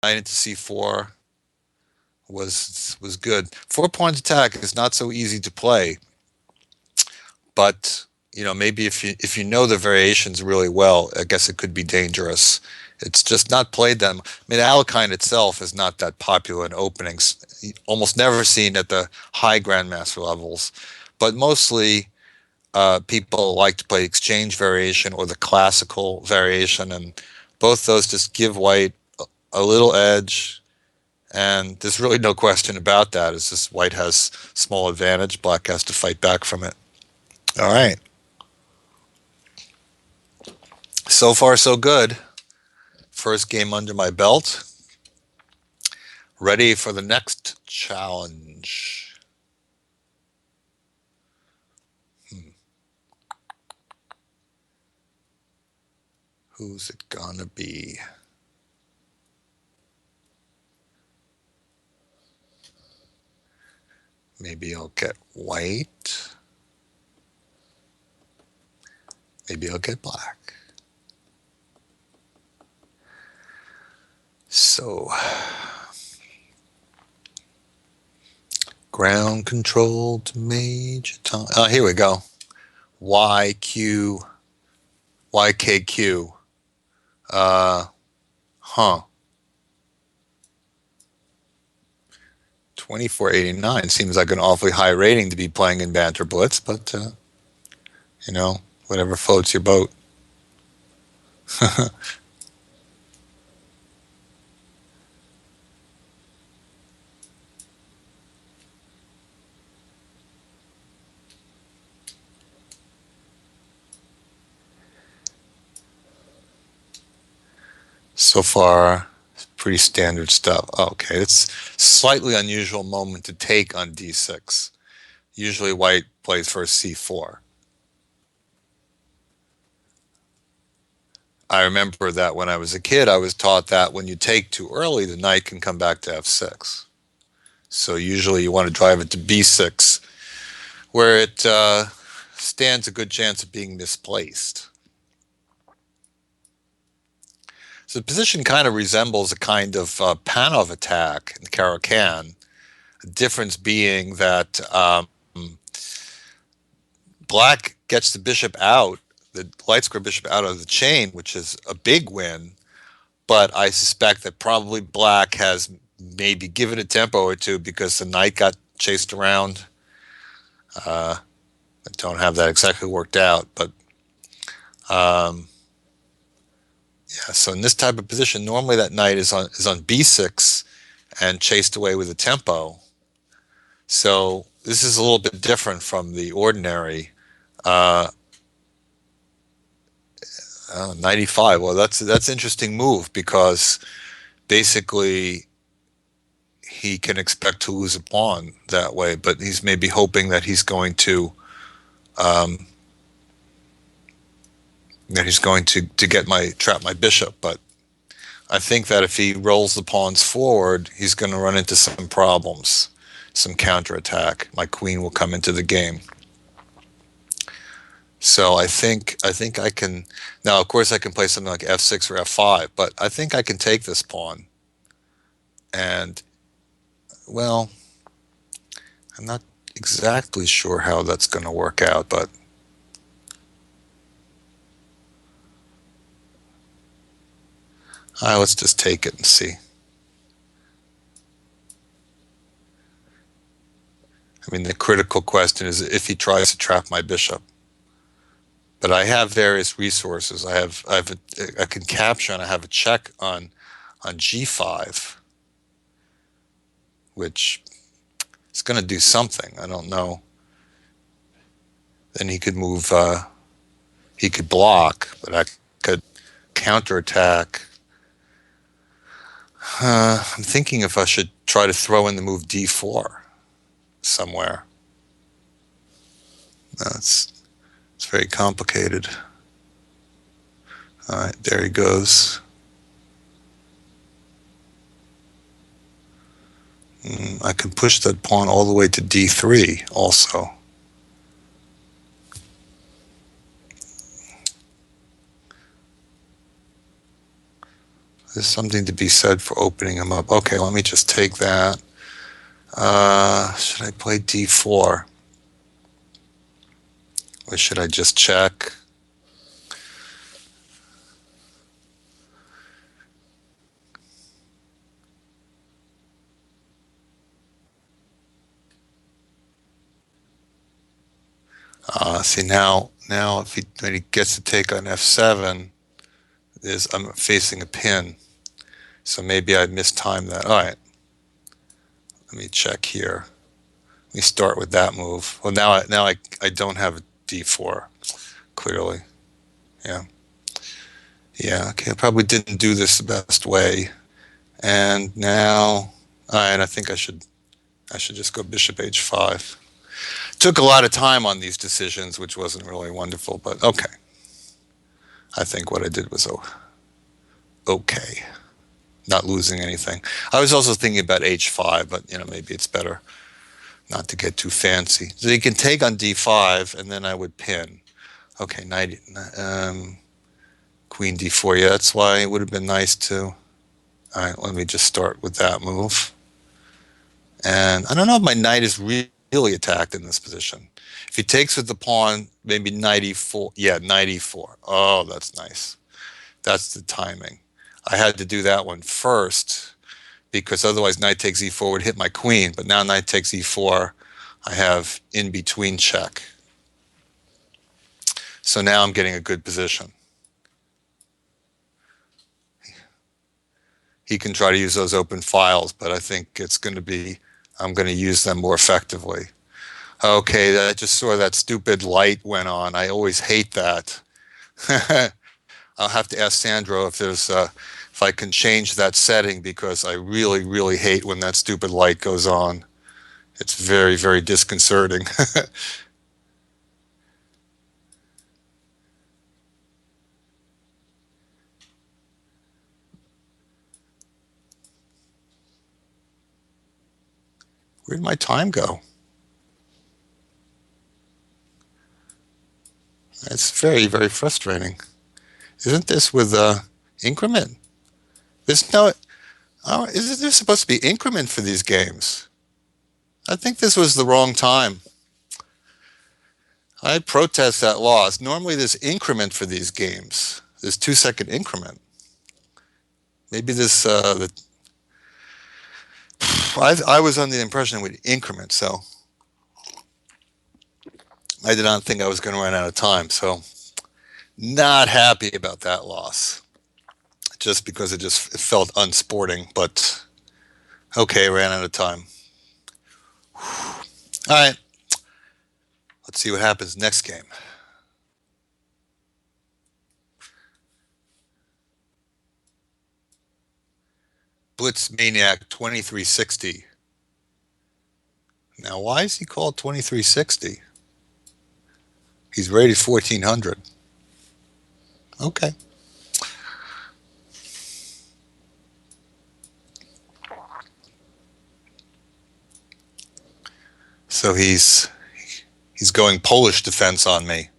knight into c4 was good. 4 pawn attack is not so easy to play, but maybe if you know the variations really well, I guess it could be dangerous. It's just not played them. I mean, Alekhine itself is not that popular in openings, almost never seen at the high grandmaster levels, but mostly people like to play exchange variation or the classical variation, and both those just give white a little edge. And there's really no question about that. It's just white has small advantage. Black has to fight back from it. All right. So far, so good. First game under my belt. Ready for the next challenge. Who's it gonna be? Maybe I'll get white. Maybe I'll get black. So, ground control to Major Tom. Oh, here we go. YQ, YKQ. Uh, huh. 2489 seems like an awfully high rating to be playing in Banter Blitz, but, whatever floats your boat. So far, pretty standard stuff. Okay, it's slightly unusual moment to take on d6. Usually white plays first c4. I remember that when I was a kid, I was taught that when you take too early, the knight can come back to f6. So usually you want to drive it to b6, where it stands a good chance of being misplaced. So the position kind of resembles a kind of Panov attack in Caro-Kann. The difference being that black gets the bishop out, the light square bishop out of the chain, which is a big win. But I suspect that probably black has maybe given a tempo or two because the knight got chased around. I don't have that exactly worked out, but yeah. So in this type of position, normally that knight is on b6 and chased away with a tempo. So this is a little bit different from the ordinary. Uh, 95. Well, that's an interesting move because basically he can expect to lose a pawn that way, but he's maybe hoping that he's going to get my trap my bishop. But I think that if he rolls the pawns forward, he's going to run into some problems, some counterattack. My queen will come into the game. So I think I can now. Of course, I can play something like f6 or f5, but I think I can take this pawn. And well, I'm not exactly sure how that's going to work out, but let's just take it and see. I mean, the critical question is if he tries to trap my bishop. But I have various resources. I can capture and I have a check on g5, which is going to do something. I don't know. Then he could move. He could block, but I could counterattack. I'm thinking if I should try to throw in the move d4 somewhere. No, it's very complicated. All right, there he goes. I can push that pawn all the way to d3 also. There's something to be said for opening him up. Okay, let me just take that. Should I play d4? Or should I just check? See now if when he gets to take on f7, I'm facing a pin, so maybe I mistimed that. All right, let me check here. Let me start with that move. Well, now I don't have a d4 clearly. Yeah. Yeah, okay, I probably didn't do this the best way. And now, all right, I should just go bishop h5. Took a lot of time on these decisions, which wasn't really wonderful, but okay. I think what I did was okay, not losing anything. I was also thinking about h5, but maybe it's better not to get too fancy. So you can take on d5, and then I would pin. Okay, knight, queen d4. Yeah, that's why it would have been nice to. All right, let me just start with that move. And I don't know if my knight is really attacked in this position. If he takes with the pawn, maybe knight e4. Yeah, knight e4. Oh, that's nice. That's the timing. I had to do that one first because otherwise knight takes e4 would hit my queen. But now knight takes e4, I have in between check. So now I'm getting a good position. He can try to use those open files, but I think I'm going to use them more effectively. Okay, I just saw that stupid light went on. I always hate that. I'll have to ask Sandro if I can change that setting because I really, really hate when that stupid light goes on. It's very, very disconcerting. Where'd my time go? It's very, very frustrating. Isn't this with increment? There's no. Oh, isn't there supposed to be increment for these games? I think this was the wrong time. I protest that loss. Normally there's increment for these games. There's 2-second increment. Maybe I was under the impression it would increment, so I did not think I was going to run out of time. So not happy about that loss, just because it felt unsporting. But okay, ran out of time. All right, let's see what happens next game. Blitz Maniac 2360. Now, why is he called 2360? He's rated 1400. Okay. So he's going Polish defense on me.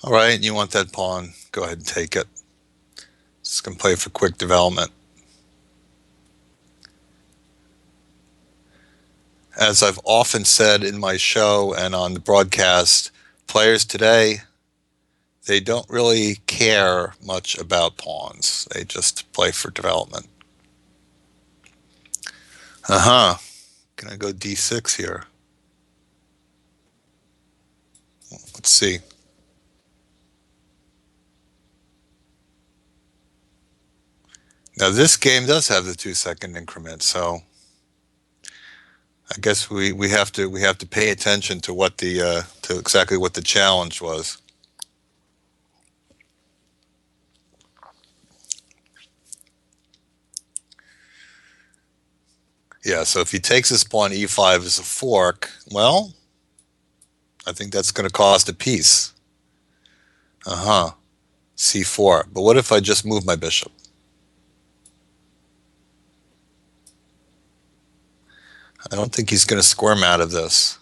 All right, you want that pawn? Go ahead and take it. Just gonna play for quick development. As I've often said in my show and on the broadcast, players today, they don't really care much about pawns. They just play for development. Uh-huh. Can I go d6 here? Let's see. Now this game does have the 2-second increment, so I guess we have to pay attention to what the to exactly what the challenge was. Yeah, so if he takes this pawn e5 as a fork, well, I think that's going to cost a piece. Uh-huh. c4. But what if I just move my bishop? I don't think he's going to squirm out of this.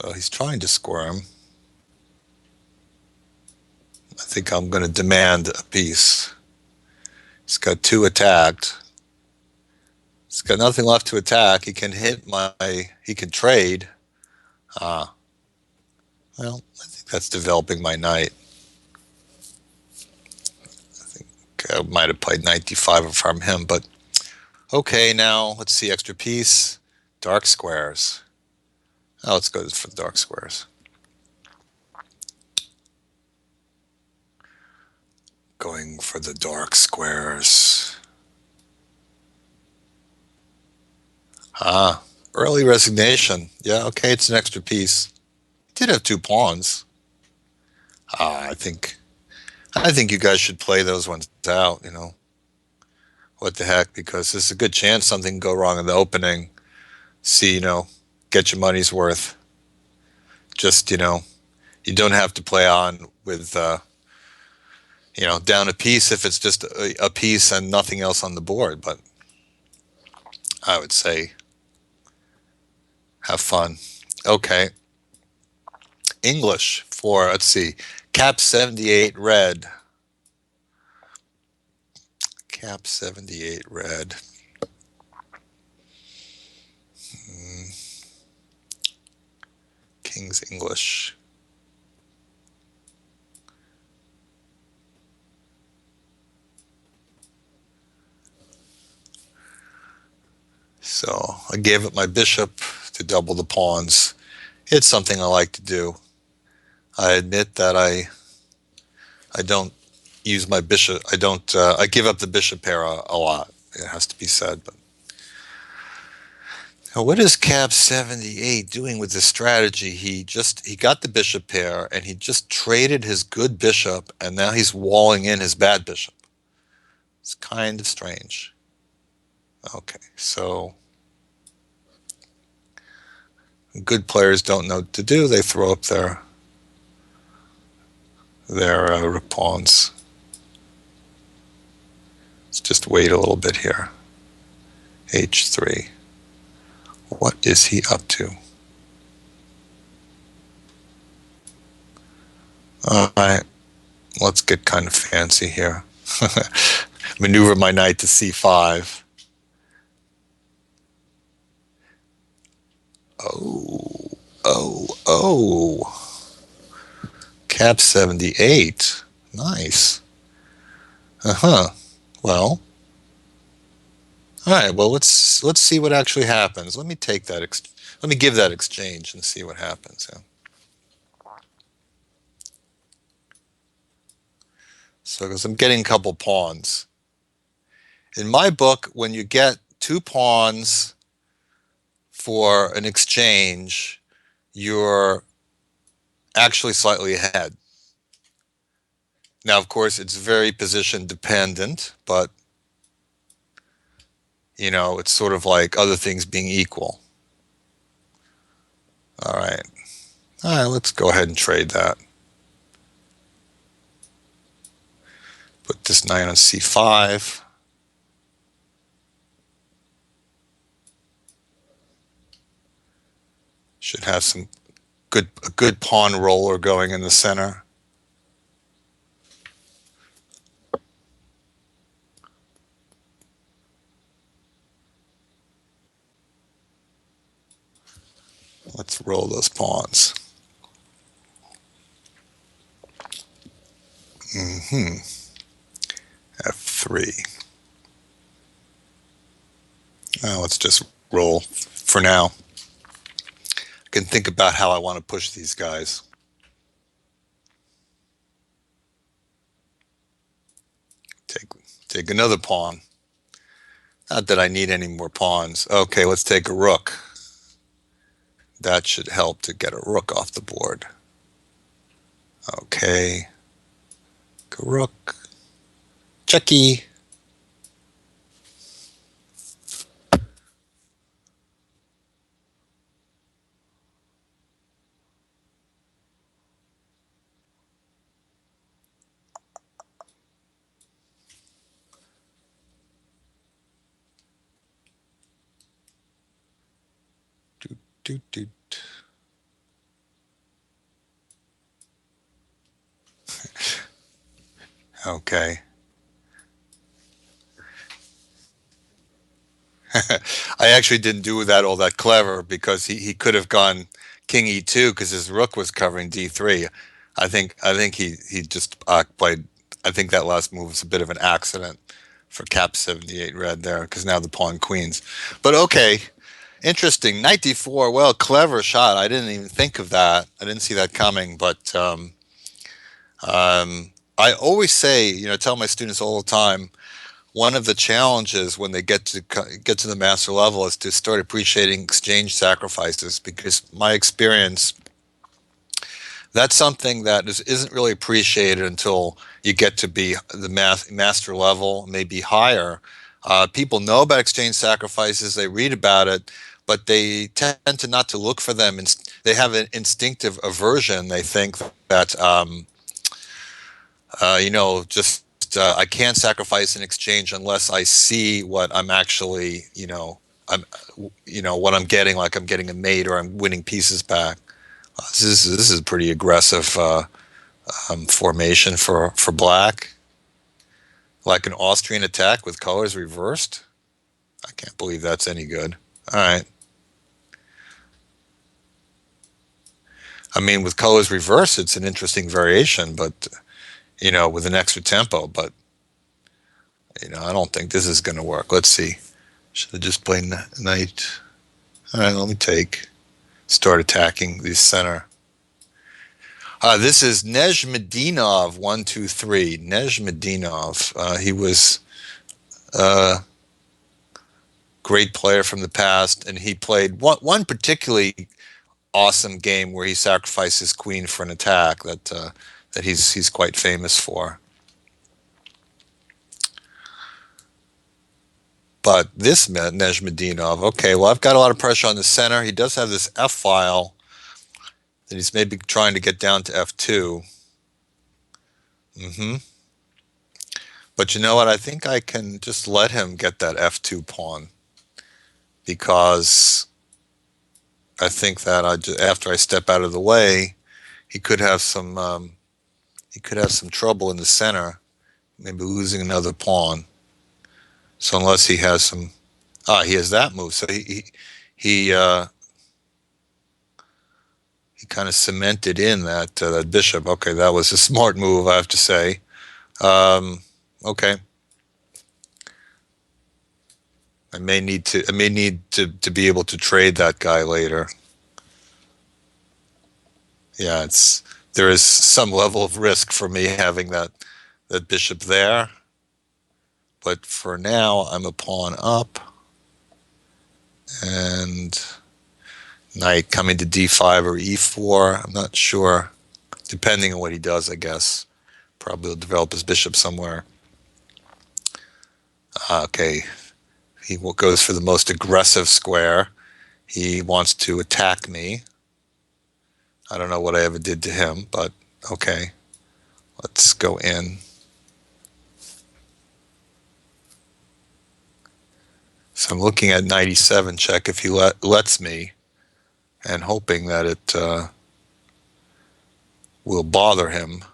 Well, he's trying to squirm. I think I'm going to demand a piece. He's got 2 attacked. He's got nothing left to attack. He can trade. Ah, well, I think that's developing my knight. I think I might have played knight d5 from him, but okay, now let's see, extra piece, dark squares. Oh, let's go for the dark squares. Going for the dark squares. Ah, Early resignation. Yeah, okay, it's an extra piece. He did have two pawns. I think you guys should play those ones out, What the heck, because there's a good chance something can go wrong in the opening. See, get your money's worth. Just, you don't have to play on with down a piece if it's just a piece and nothing else on the board. But I would say have fun. Okay. English for, let's see, cap 78 red. Cap 78 red. King's English. So I gave up my bishop to double the pawns. It's something I like to do. I admit that I don't use my bishop. I don't. I give up the bishop pair a lot. It has to be said. But now what is Cap 78 doing with this strategy? He got the bishop pair and he just traded his good bishop and now he's walling in his bad bishop. It's kind of strange. Okay, so good players don't know what to do. They throw up their rook pawns. Let's just wait a little bit here. H3. What is he up to? All right, let's get kind of fancy here. Maneuver my knight to c5. Oh, oh. Cap 78. Nice. Uh-huh. Well, all right, well, let's see what actually happens. Let me take that, let me give that exchange and see what happens. Yeah. So, because I'm getting a couple pawns. In my book, when you get two pawns for an exchange, you're actually slightly ahead. Now, of course, it's very position dependent, but it's sort of like other things being equal. All right. All right, let's go ahead and trade that. Put this knight on c5. Should have a good pawn roller going in the center. Let's roll those pawns. F3. Now let's just roll for now. I can think about how I want to push these guys. Take another pawn. Not that I need any more pawns. Okay, let's take a rook. That should help to get a rook off the board. Okay. Rook. Checky. Doot, doot, doot. Okay. I actually didn't do that all that clever because he could have gone king e2 because his rook was covering d3. I think he just played. I think that last move was a bit of an accident for cap 78 red there because now the pawn queens. But okay, interesting. Knight d4. Well, clever shot. I didn't even think of that. I didn't see that coming. But I always say, tell my students all the time, one of the challenges when they get to the master level is to start appreciating exchange sacrifices, because my experience, that's something that isn't really appreciated until you get to be the master level, maybe higher. People know about exchange sacrifices, they read about it, but they tend to not to look for them. And they have an instinctive aversion. They think that, just I can't sacrifice an exchange unless I see what I'm actually, what I'm getting, like I'm getting a mate or I'm winning pieces back. This is pretty aggressive formation for black, like an Austrian attack with colors reversed. I can't believe that's any good. All right. I mean, with colors reversed, it's an interesting variation, but with an extra tempo. But I don't think this is going to work. Let's see. Should I just play knight? All right, let me take. Start attacking the center. This is Nezhmedinov, 123. Nezhmedinov. He was a great player from the past, and he played one particularly awesome game where he sacrificed his queen for an attack that he's quite famous for. But this Nezhmedinov, okay, well, I've got a lot of pressure on the center. He does have this F file that he's maybe trying to get down to F2. But you know what? I think I can just let him get that F2 pawn, because I think that after I step out of the way, he could have some trouble in the center, maybe losing another pawn. So unless he has he has that move. So he kind of cemented in that bishop. Okay, that was a smart move, I have to say. Okay. I may need to be able to trade that guy later. Yeah, there is some level of risk for me having that bishop there. But for now, I'm a pawn up, and knight coming to d5 or e4. I'm not sure, depending on what he does, I guess. Probably will develop his bishop somewhere. Okay, he goes for the most aggressive square. He wants to attack me. I don't know what I ever did to him, but okay. Let's go in. So I'm looking at 97 check if he lets me, and hoping that it will bother him.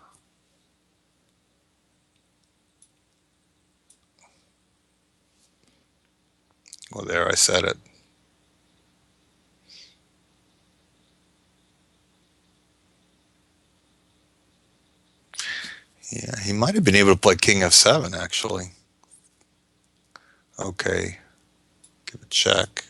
Well, there, I said it. Yeah, he might have been able to play king f7, actually. Okay, give a check.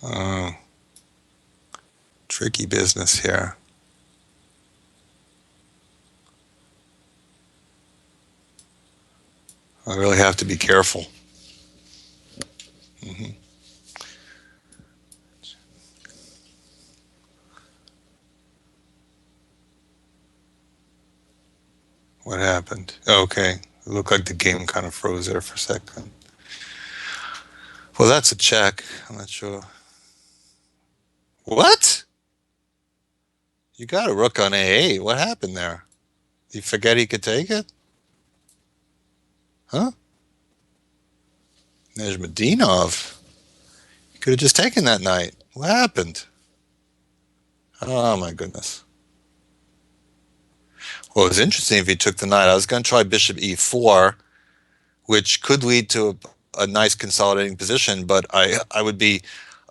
Oh, tricky business here. I really have to be careful. What happened? Okay, it looked like the game kind of froze there for a second. Well, that's a check. I'm not sure. What? You got a rook on A8. What happened there? Did you forget he could take it? Huh? Nezhmedinov. You could have just taken that knight. What happened? Oh my goodness. Well, it was interesting if he took the knight. I was going to try bishop e4, which could lead to a nice consolidating position, but I would be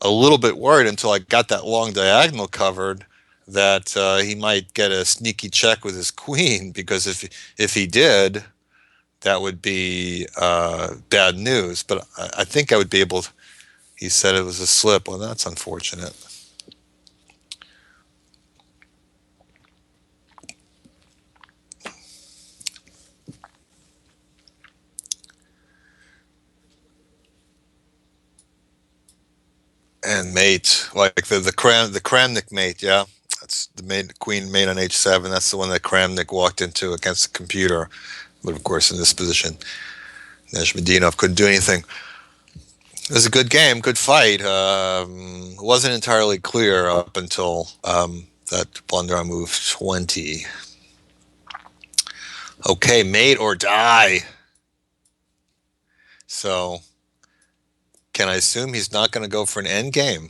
a little bit worried until I got that long diagonal covered that he might get a sneaky check with his queen, because if he did, that would be bad news. But I think I would be able to, he said it was a slip. Well, that's unfortunate. And mate, like the Kramnik mate, yeah. That's the mate, queen mate on h7. That's the one that Kramnik walked into against the computer. But of course, in this position, Neshmedinov couldn't do anything. It was a good game, good fight. It wasn't entirely clear up until that blunder on move 20. Okay, mate or die. So, can I assume he's not going to go for an end game?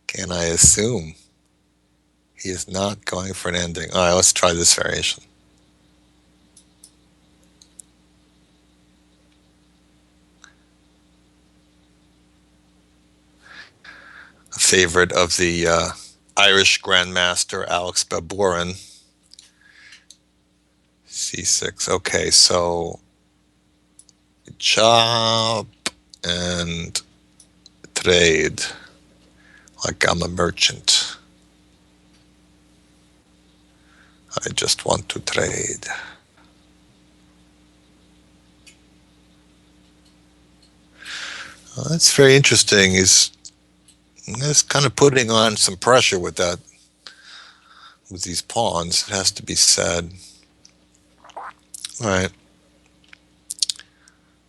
Can I assume he is not going for an ending? All right, let's try this variation. A favorite of the Irish Grandmaster Alex Baburin. C6. Okay, so chop and trade like I'm a merchant. I just want to trade. That's very interesting. He's kind of putting on some pressure with that, with these pawns. It has to be said. All right.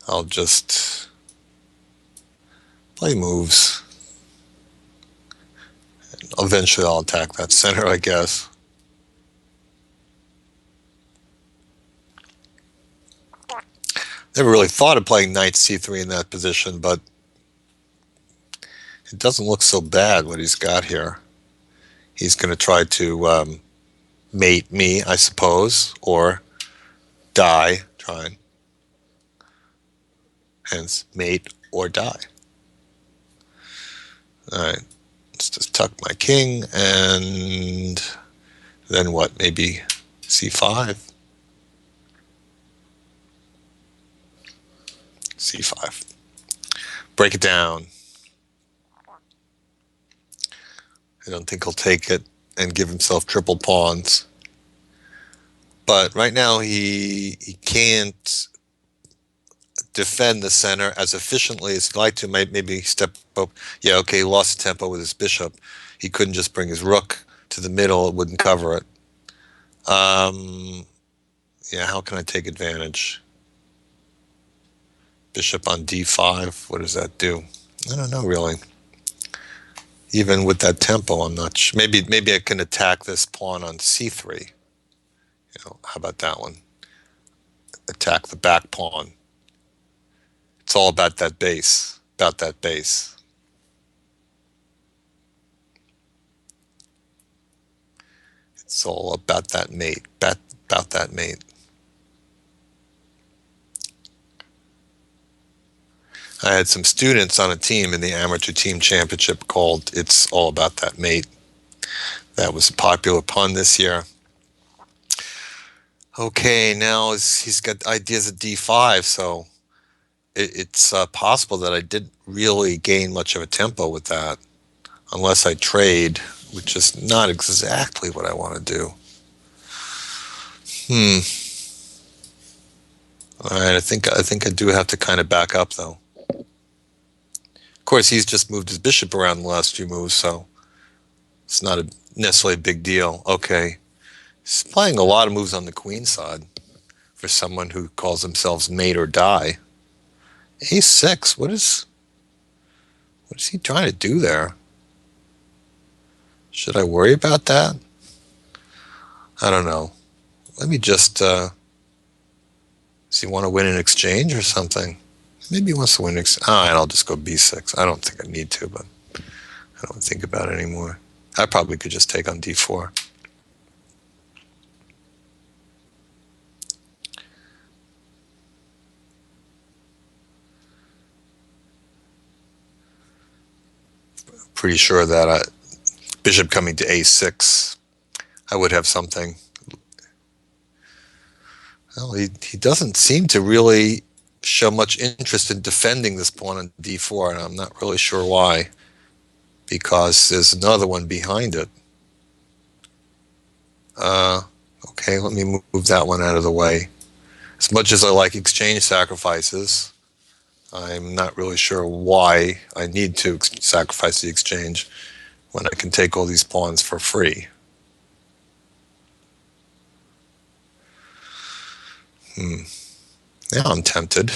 I'll just play moves. Eventually I'll attack that center, I guess. Never really thought of playing knight c3 in that position, but it doesn't look so bad what he's got here. He's going to try to mate me, I suppose, or die, trying. Hence, mate or die. All right, let's just tuck my king, and then what? Maybe c5. c5. Break it down. I don't think he'll take it and give himself triple pawns. But right now he can't defend the center as efficiently as he'd like to. Maybe step up. Yeah, okay, he lost tempo with his bishop. He couldn't just bring his rook to the middle. It wouldn't cover it. Yeah, how can I take advantage? Bishop on d5. What does that do? I don't know, really. Even with that tempo, I'm not sure. Maybe I can attack this pawn on c3. How about that one? Attack the back pawn. It's all about that base. About that base. It's all about that mate. About that mate. I had some students on a team in the amateur team championship called It's All About That Mate. That was a popular pun this year. Okay, now he's got ideas at d5, so it's possible that I didn't really gain much of a tempo with that, unless I trade, which is not exactly what I want to do. All right, I think I do have to kind of back up, though. Of course, he's just moved his bishop around the last few moves, so it's not necessarily a big deal. Okay, he's playing a lot of moves on the queen side for someone who calls themselves mate or die. A6, what is he trying to do there? Should I worry about that? I don't know. Let me just, does he want to win an exchange or something? Maybe he wants to win an exchange. All right, I'll just go b6. I don't think I need to, but I don't think about it anymore. I probably could just take on d4. Pretty sure that bishop coming to a6, I would have something. Well, he doesn't seem to really show much interest in defending this pawn on d4, and I'm not really sure why, because there's another one behind it. Uh, okay, let me move that one out of the way. As much as I like exchange sacrifices, I'm not really sure why I need to sacrifice the exchange when I can take all these pawns for free. Now I'm tempted.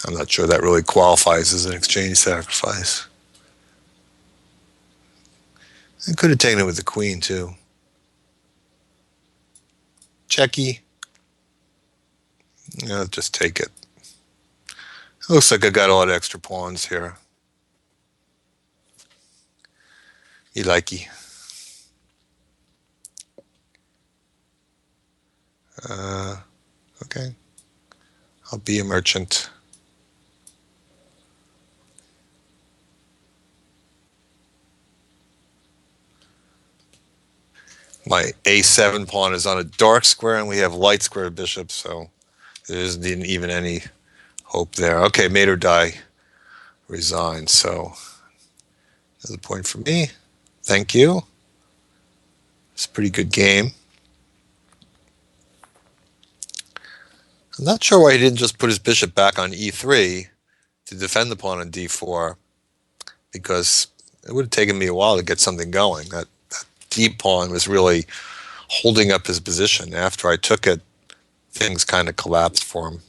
I'm not sure that really qualifies as an exchange sacrifice. I could have taken it with the queen, too. Checky. Yeah, just take it. It looks like I got a lot of extra pawns here. You likey. Okay. I'll be a merchant. My a7 pawn is on a dark square, and we have light square bishops, so there isn't even any hope there. Okay, mate or die. Resign. So there's a point for me. Thank you. It's a pretty good game. I'm not sure why he didn't just put his bishop back on e3 to defend the pawn on d4, because it would have taken me a while to get something going. That deep pawn was really holding up his position. After I took it, things kind of collapsed for him.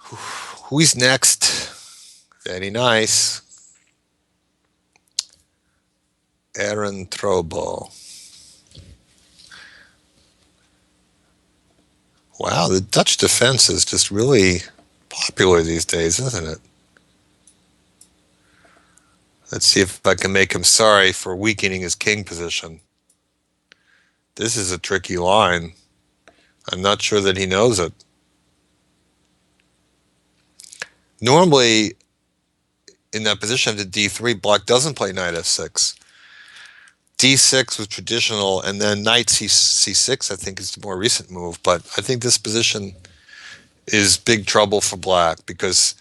Who's next? Very nice. Aaron Trobo. Wow, the Dutch defense is just really popular these days, isn't it? Let's see if I can make him sorry for weakening his king position. This is a tricky line. I'm not sure that he knows it. Normally, in that position to d3, black doesn't play knight f6. d6 was traditional, and then knight c6 I think is the more recent move, but I think this position is big trouble for black, because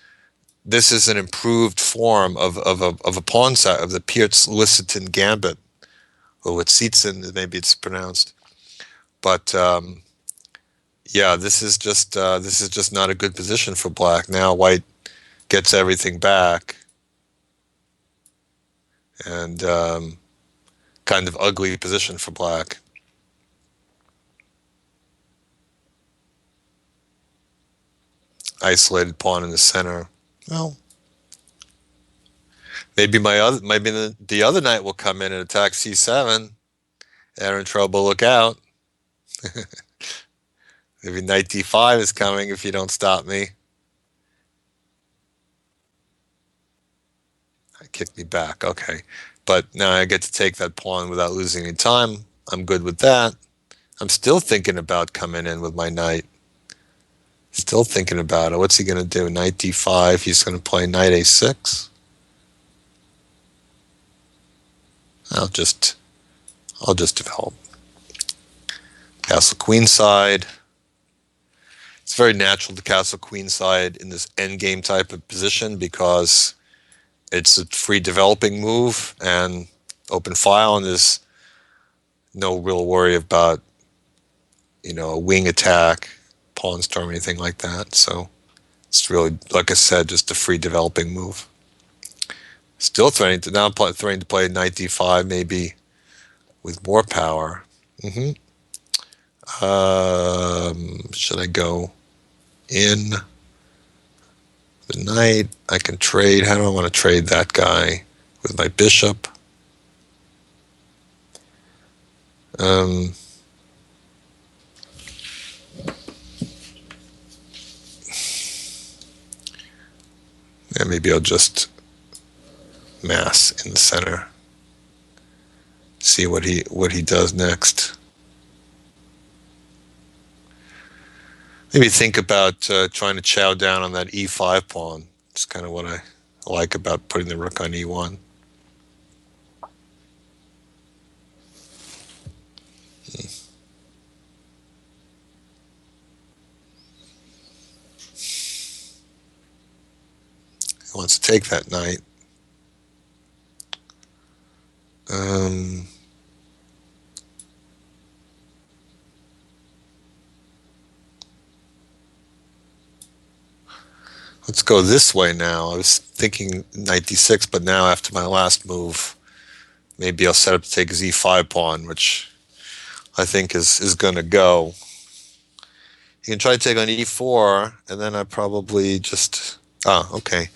this is an improved form of a pawn set of the Pearce-Lissington gambit, or Lissington, maybe it's pronounced. But yeah, this is just not a good position for black. Now white gets everything back, and kind of ugly position for black. Isolated pawn in the center. Well, maybe the other knight will come in and attack c7. They're in trouble. Look out. Maybe knight d5 is coming if you don't stop me. Kick me back. Okay. But now I get to take that pawn without losing any time. I'm good with that. I'm still thinking about coming in with my knight. Still thinking about it. What's he going to do? Knight d5. He's going to play knight a6. I'll just develop. Castle queenside. It's very natural to castle queenside in this endgame type of position, because it's a free developing move and open file, and there's no real worry about, a wing attack, pawn storm, anything like that. So it's really, like I said, just a free developing move. Still threatening to play knight d5, maybe with more power. Should I go in the knight? I can trade. How do I want to trade that guy with my bishop? Yeah, maybe I'll just mass in the center. See what he does next. Maybe think about trying to chow down on that e5 pawn. It's kind of what I like about putting the rook on e1. He wants to take that knight. Um, let's go this way now. I was thinking knight d6, but now after my last move, maybe I'll set up to take his e5 pawn, which I think is going to go. You can try to take on e4, and then I probably just... Ah, okay.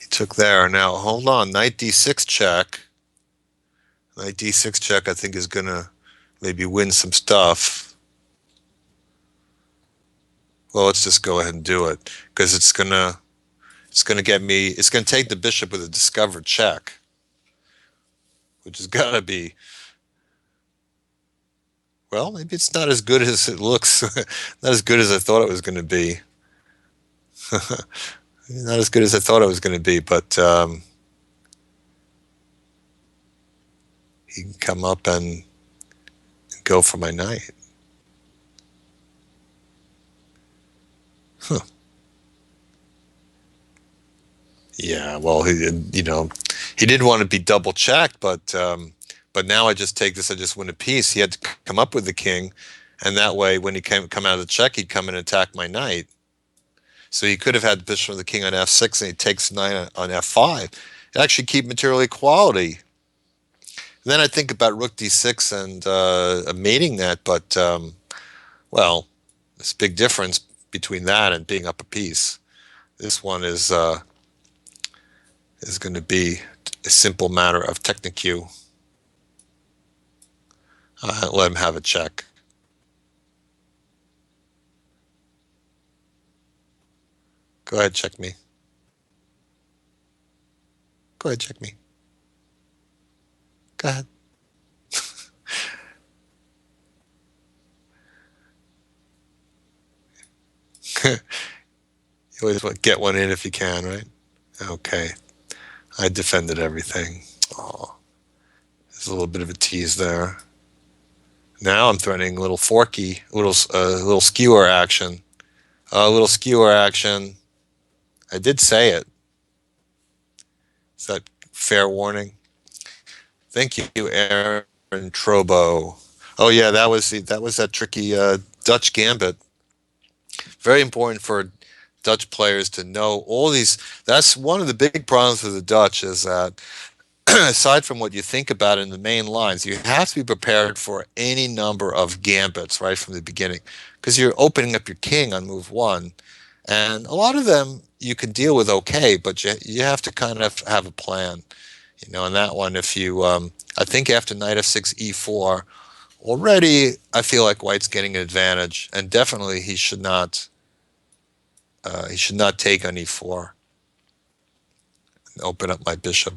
He took there. Now, hold on. Knight d6 check. Knight d6 check, I think, is going to maybe win some stuff. Well, let's just go ahead and do it, because it's gonna get me... It's going to take the bishop with a discovered check, which has got to be... Well, maybe it's not as good as it looks. Not as good as I thought it was going to be. Not as good as I thought it was going to be, but he can come up and go for my knight. Huh. Yeah, well, he didn't want to be double checked, but now I just take this, I just win a piece. He had to come up with the king, and that way, when he come out of the check, he'd come and attack my knight. So he could have had the bishop of the king on f6, and he takes the knight on f5. It actually keep material equality. And then I think about rook d6 and mating that, but well, there's a big difference between that and being up a piece. This one is going to be a simple matter of technique. Let him have a check. Go ahead, check me. Go ahead, check me. Go ahead. You always want to get one in if you can, right? Okay. I defended everything. Oh, there's a little bit of a tease there. Now I'm threatening a little forky, little skewer action. A little skewer action. I did say it. Is that fair warning? Thank you, Aaron Trobo. Oh yeah, that was that tricky Dutch gambit. Very important for Dutch players to know all these. That's one of the big problems with the Dutch is that aside from what you think about in the main lines, you have to be prepared for any number of gambits right from the beginning, because you're opening up your king on move one, and a lot of them you can deal with okay, but you have to kind of have a plan. And that one, if you, I think after knight f6 e4, already I feel like White's getting an advantage, and definitely he should not take on e4 and open up my bishop.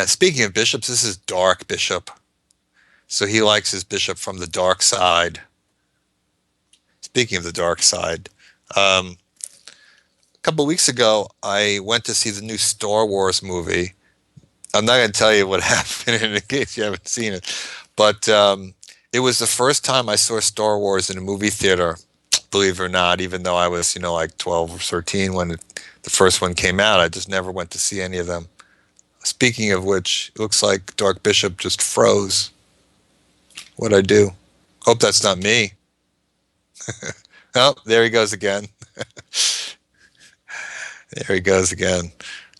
Speaking of bishops, this is dark bishop, so he likes his bishop from the dark side. Speaking of the dark side, a couple of weeks ago, I went to see the new Star Wars movie. I'm not going to tell you what happened in case you haven't seen it, but it was the first time I saw Star Wars in a movie theater, believe it or not, even though I was, like 12 or 13 when the first one came out. I just never went to see any of them. Speaking of which, it looks like Dark Bishop just froze. What'd I do? Hope that's not me. Oh, there he goes again. There he goes again.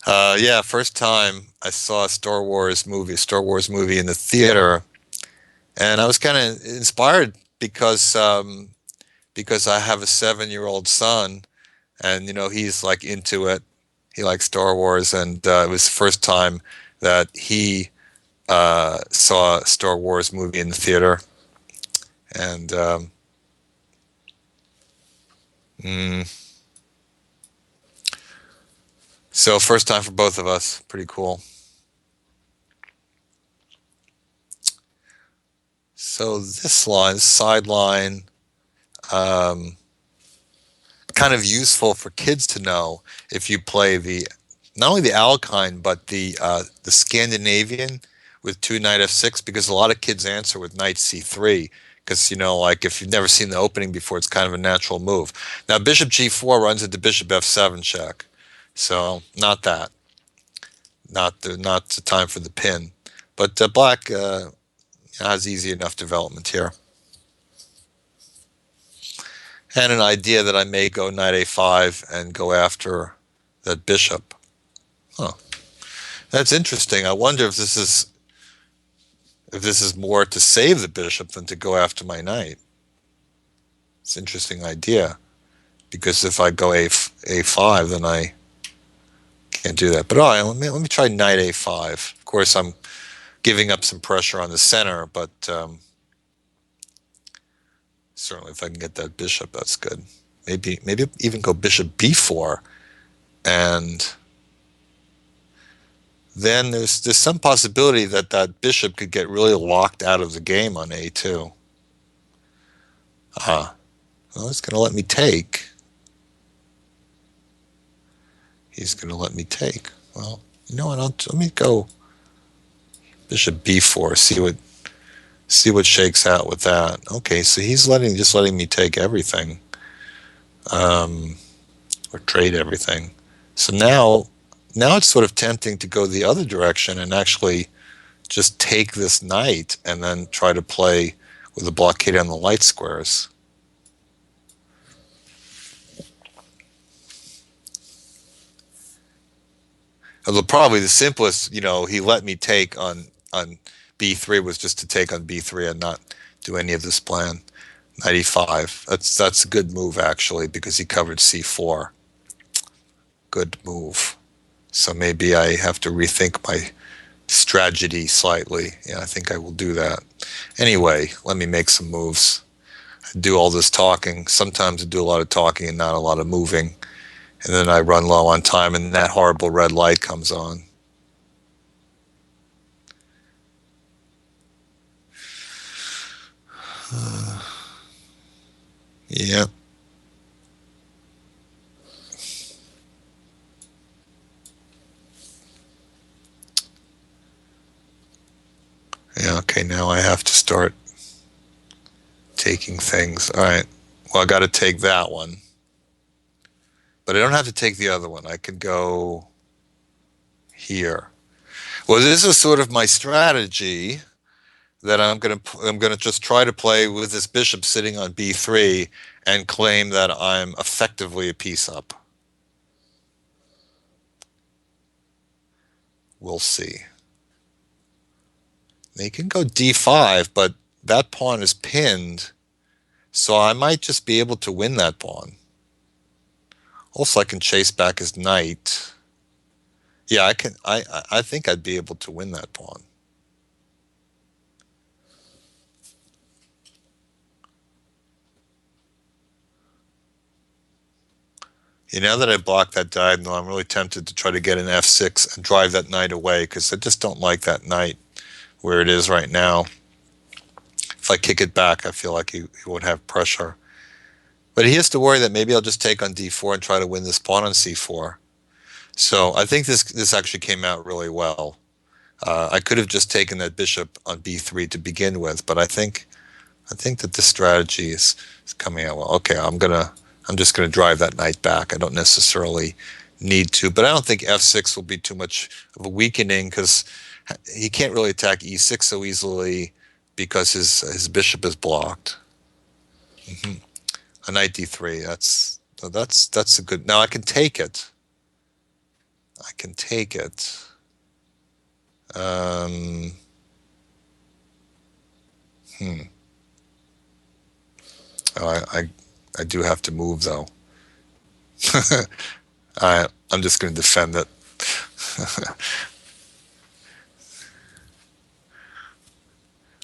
Yeah, first time I saw a Star Wars movie in the theater, and I was kind of inspired because I have a 7-year-old son, and he's like into it. He likes Star Wars, and it was the first time that he saw a Star Wars movie in the theater, and mm, so first time for both of us. Pretty cool. So this sideline, kind of useful for kids to know if you play the not only the Alkine but the Scandinavian with two knight f6 because a lot of kids answer with knight c3 because like if you've never seen the opening before, it's kind of a natural move. Now bishop g4 runs into bishop f7 check, so not the time for the pin, but black has easy enough development here. And an idea that I may go knight a5 and go after that bishop. Huh. That's interesting. I wonder if this is more to save the bishop than to go after my knight. It's an interesting idea because if I go a5, then I can't do that. But all right, let me try knight a5. Of course, I'm giving up some pressure on the center, but certainly if I can get that bishop, that's good. Maybe even go bishop b4, and then there's some possibility that that bishop could get really locked out of the game on a2. Well, it's going to let me take. He's going to let me take. Well, you know what? Let me go bishop b4. See what shakes out with that. Okay, so he's just letting me take everything, or trade everything. So now it's sort of tempting to go the other direction and actually just take this knight and then try to play with a blockade on the light squares. Although probably the simplest, he let me take on b3 was just to take on b3 and not do any of this plan. Knight e5. That's a good move actually because he covered c4. Good move. So maybe I have to rethink my strategy slightly. Yeah, I think I will do that. Anyway, let me make some moves. I do all this talking. Sometimes I do a lot of talking and not a lot of moving. And then I run low on time and that horrible red light comes on. Yeah. Yeah, okay, now I have to start taking things. All right. Well, I got to take that one. But I don't have to take the other one. I could go here. Well, this is sort of my strategy that I'm gonna just try to play with this bishop sitting on b3 and claim that I'm effectively a piece up. We'll see. They can go d5, but that pawn is pinned, so I might just be able to win that pawn. Also, I can chase back his knight. Yeah, I can. I think I'd be able to win that pawn. Now that I blocked that diagonal, I'm really tempted to try to get an f6 and drive that knight away because I just don't like that knight where it is right now. If I kick it back, I feel like he would have pressure. But he has to worry that maybe I'll just take on d4 and try to win this pawn on c4. So I think this actually came out really well. I could have just taken that bishop on b3 to begin with, but I think that this strategy is coming out well. Okay, I'm just gonna drive that knight back. I don't necessarily need to, but I don't think f6 will be too much of a weakening because he can't really attack e6 so easily because his bishop is blocked. A knight d3. That's a good. Now I can take it. I can take it. Um, hmm. Oh, I do have to move though. I'm just going to defend it.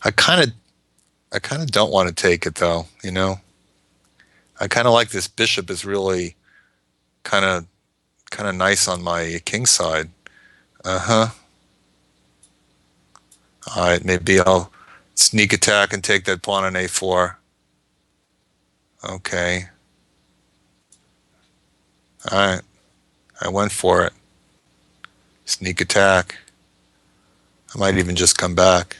I kind of don't want to take it though. I kind of like this bishop is really kind of nice on my king side. Uh-huh. All right, maybe I'll sneak attack and take that pawn on a4. Okay. All right, I went for it. Sneak attack. I might even just come back.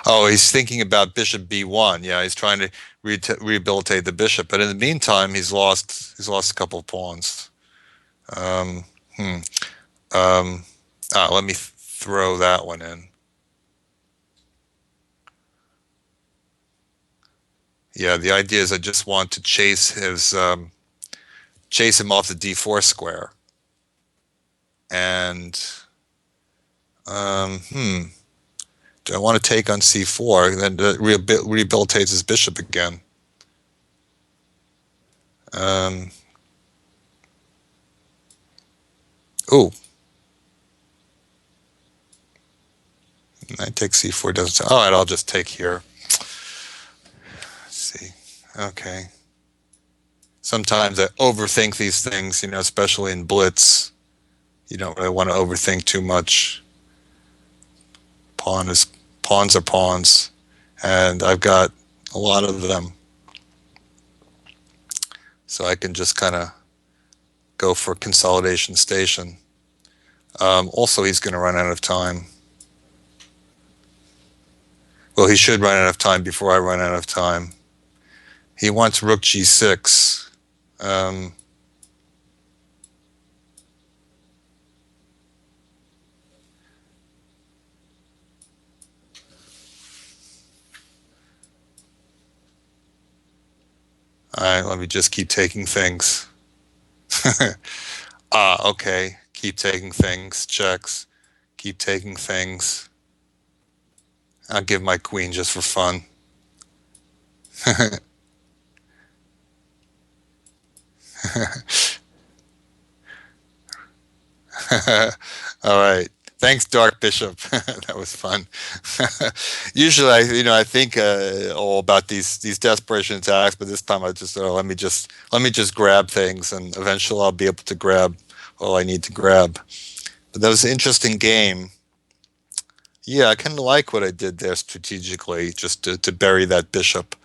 Oh, he's thinking about bishop b1. Yeah, he's trying to rehabilitate the bishop. But in the meantime, he's lost a couple of pawns. Um, hmm. Um, let me throw that one in. Yeah, the idea is I just want to chase him off the d4 square. And um, hmm, do I want to take on c4? Then rehabilitates his bishop again. Um, oh, I take c4 doesn't. All right, I'll just take here. Let's see. Okay. Sometimes I overthink these things, especially in blitz. You don't really want to overthink too much. Pawn is Pawns are pawns, and I've got a lot of them, so I can just kind of go for consolidation station. Also, he's going to run out of time. Well, he should run out of time before I run out of time. He wants rook g6. Um, all right, let me just keep taking things. Okay. Keep taking things. Checks. Keep taking things. I'll give my queen just for fun. All right. Thanks, Dark Bishop. That was fun. Usually, I think all about these desperation attacks, but this time I just let me just grab things, and eventually I'll be able to grab all I need to grab. But that was an interesting game. Yeah, I kind of like what I did there strategically, just to bury that bishop.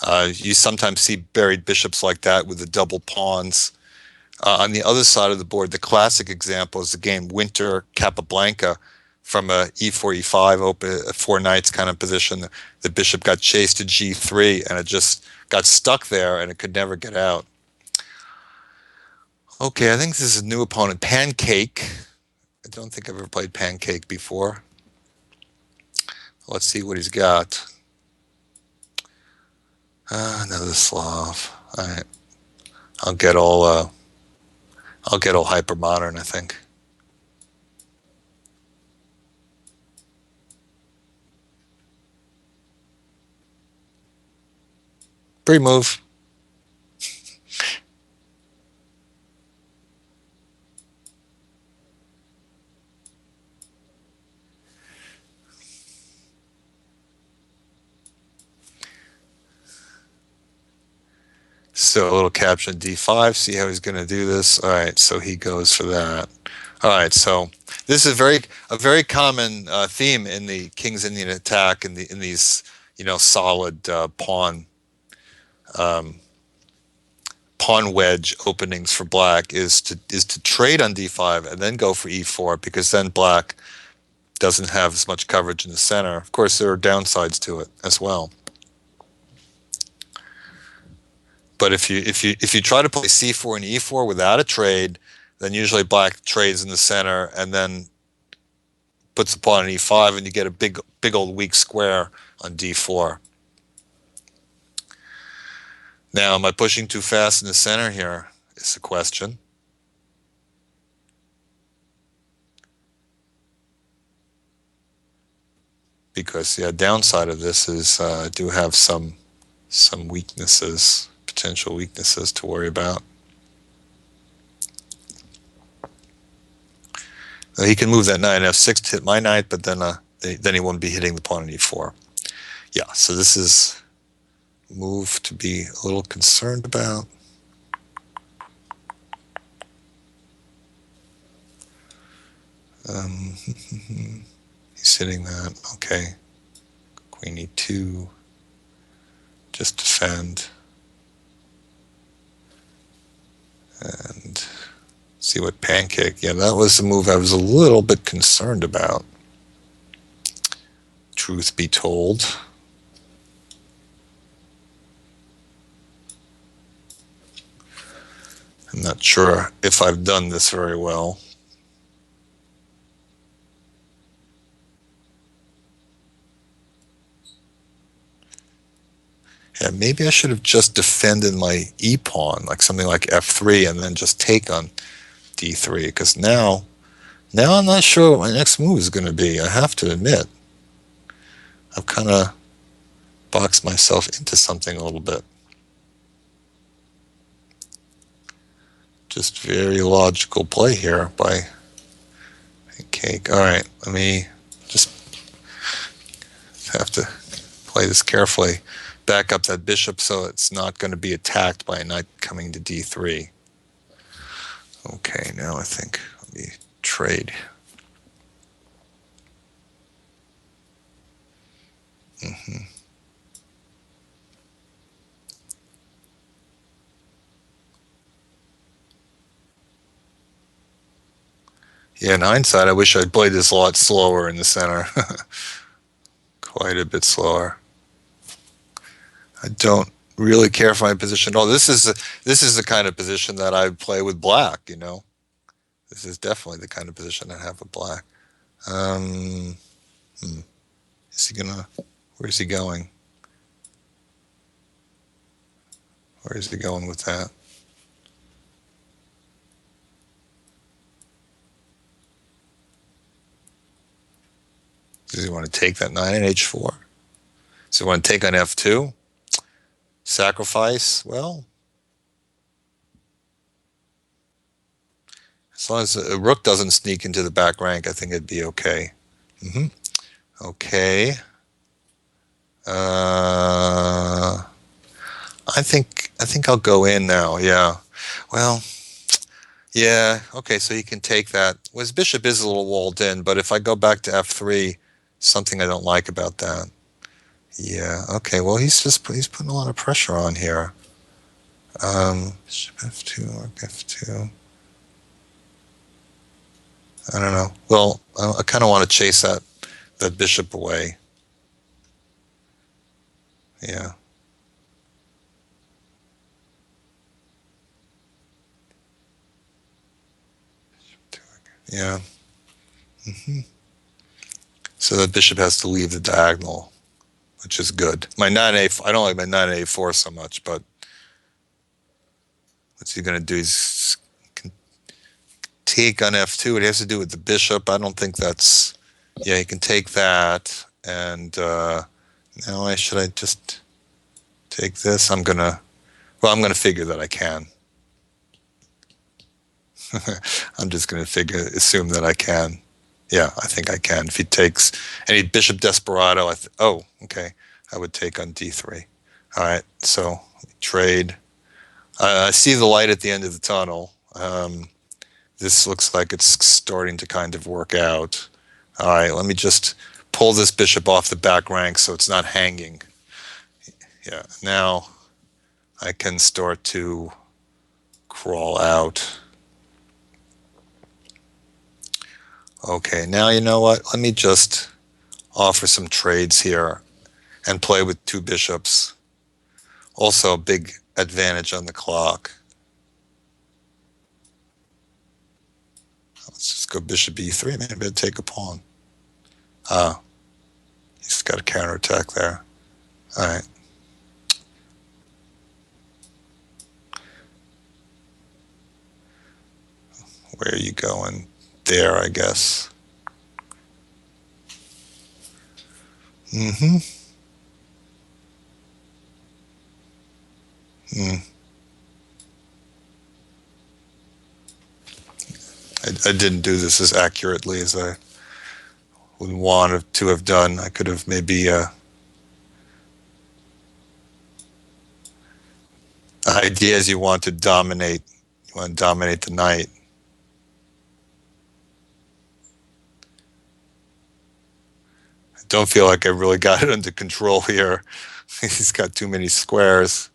You sometimes see buried bishops like that with the double pawns. On the other side of the board, the classic example is the game Winter Capablanca from a e4, e5, open four knights kind of position. The bishop got chased to g3, and it just got stuck there, and it could never get out. Okay, I think this is a new opponent, Pancake. I don't think I've ever played Pancake before. Let's see what he's got. Another Slav. All right, I'll get all hyper modern, I think. Pre-move. So a little caption d5, see how he's going to do this. All right, so he goes for that. All right, so this is a very common theme in the King's Indian attack in these solid pawn wedge openings for black is to trade on d5 and then go for e4, because then black doesn't have as much coverage in the center. Of course, there are downsides to it as well. But if you try to play c4 and e4 without a trade, then usually black trades in the center and then puts the pawn on e5, and you get a big old weak square on d4. Now, am I pushing too fast in the center here? Is the question. Because the downside of this is I do have some weaknesses, potential weaknesses to worry about. He can move that knight f6 to hit my knight, but then he won't be hitting the pawn on e4. Yeah, so this is a move to be a little concerned about. He's hitting that. Okay. Queen e2. Just defend. And See what pancake. Yeah, that was the move I was a little bit concerned about. Truth be told. I'm not sure if I've done this very well. Yeah, maybe I should have just defended my e-pawn, like something like f3, and then just take on d3, because now I'm not sure what my next move is going to be. I have to admit, I've kind of boxed myself into something a little bit. Just very logical play here by Cake. All right, let me just have to play this carefully. Back up that bishop so it's not going to be attacked by a knight coming to d3. Okay, now I think let me trade. Yeah, in hindsight, I wish I'd played this a lot slower in the center. Quite a bit slower. I don't really care for my position. Oh, this is the kind of position that I play with black. This is definitely the kind of position I have with black. Is he gonna? Where's he going? Where is he going with that? Does he want to take that knight on h4? Does he want to take on f2? Sacrifice? Well, as long as a rook doesn't sneak into the back rank, I think it'd be okay. Okay. I think I'll go in now. Yeah. Well, yeah. Okay. So he can take that. Well, his bishop is a little walled in, but if I go back to f3, something I don't like about that. Yeah. Okay. Well, he's putting a lot of pressure on here. Bishop f2 or f2. I don't know. Well, I kind of want to chase that bishop away. Yeah. Yeah. So the bishop has to leave the diagonal, which is good. My 9a, I don't like my 9a4 so much, but what's he going to do? He's can take on f2. It has to do with the bishop. I don't think that's. Yeah, he can take that. And now should I just take this? I'm gonna figure that I can. I'm just gonna assume that I can. Yeah, I think I can. If he takes any bishop desperado, oh, okay, I would take on d3. All right, so trade. I see the light at the end of the tunnel. This looks like it's starting to kind of work out. All right, let me just pull this bishop off the back rank so it's not hanging. Yeah, now I can start to crawl out. Okay, now you know what? Let me just offer some trades here and play with two bishops. Also a big advantage on the clock. Let's just go bishop e3. Maybe I'd take a pawn. Ah, he's got a counterattack there. All right. Where are you going? There, I guess. Mm-hmm. Mm. I didn't do this as accurately as I would want to have done. I could have maybe the idea is you want to dominate. You want to dominate the knight. I don't feel like I really got it under control here. He's got too many squares.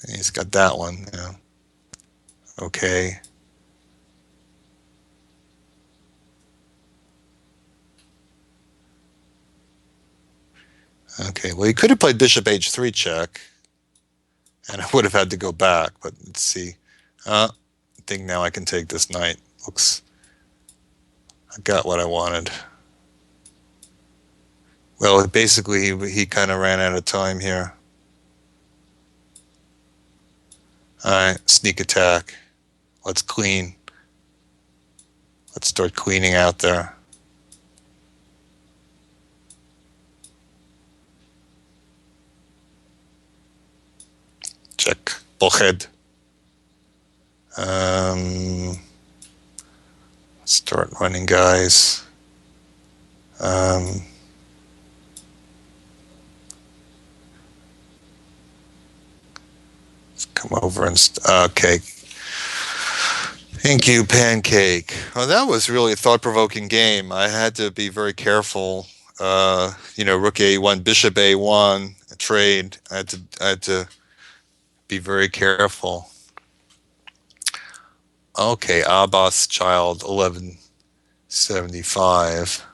He's got that one. Yeah. Okay. Okay. Well, he could have played bishop h3 check, and I would have had to go back. But let's see. I think now I can take this knight. Looks, I got what I wanted. Well, basically, he kind of ran out of time here. All right, sneak attack. Let's clean. Let's start cleaning out there. Check. Blockade. Start running guys. Um, let's come over and okay. Thank you, Pancake. Well, that was really a thought-provoking game. I had to be very careful. Rook A1, Bishop A1, trade. I had to be very careful. Okay, Abbas Child 1175.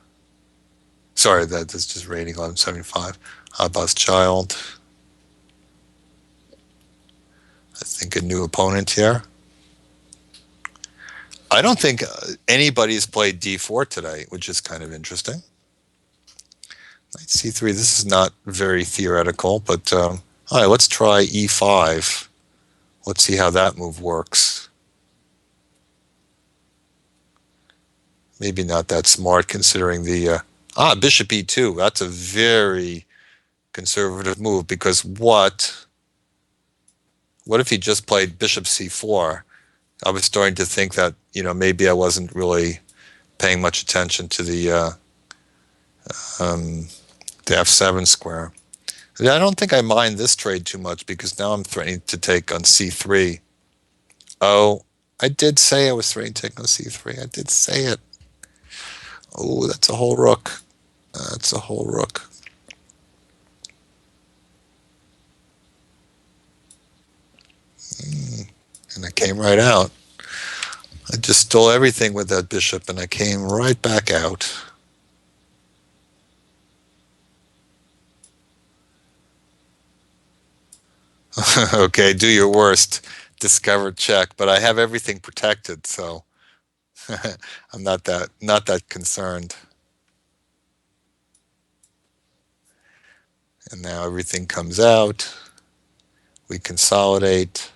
Sorry, that's just rating 1175. Abbas Child. I think a new opponent here. I don't think anybody's played d4 today, which is kind of interesting. Knight c3. This is not very theoretical, but all right, let's try e5. Let's see how that move works. Maybe not that smart considering the bishop e2. That's a very conservative move because what if he just played bishop c4? I was starting to think that maybe I wasn't really paying much attention to the f7 square. I don't think I mind this trade too much because now I'm threatening to take on c3. Oh, I did say I was threatening to take on c3. I did say it. Oh, that's a whole rook. That's a whole rook. And I came right out. I just stole everything with that bishop and I came right back out. Okay, do your worst. Discover check, but I have everything protected, so I'm not that concerned. And now everything comes out. We consolidate.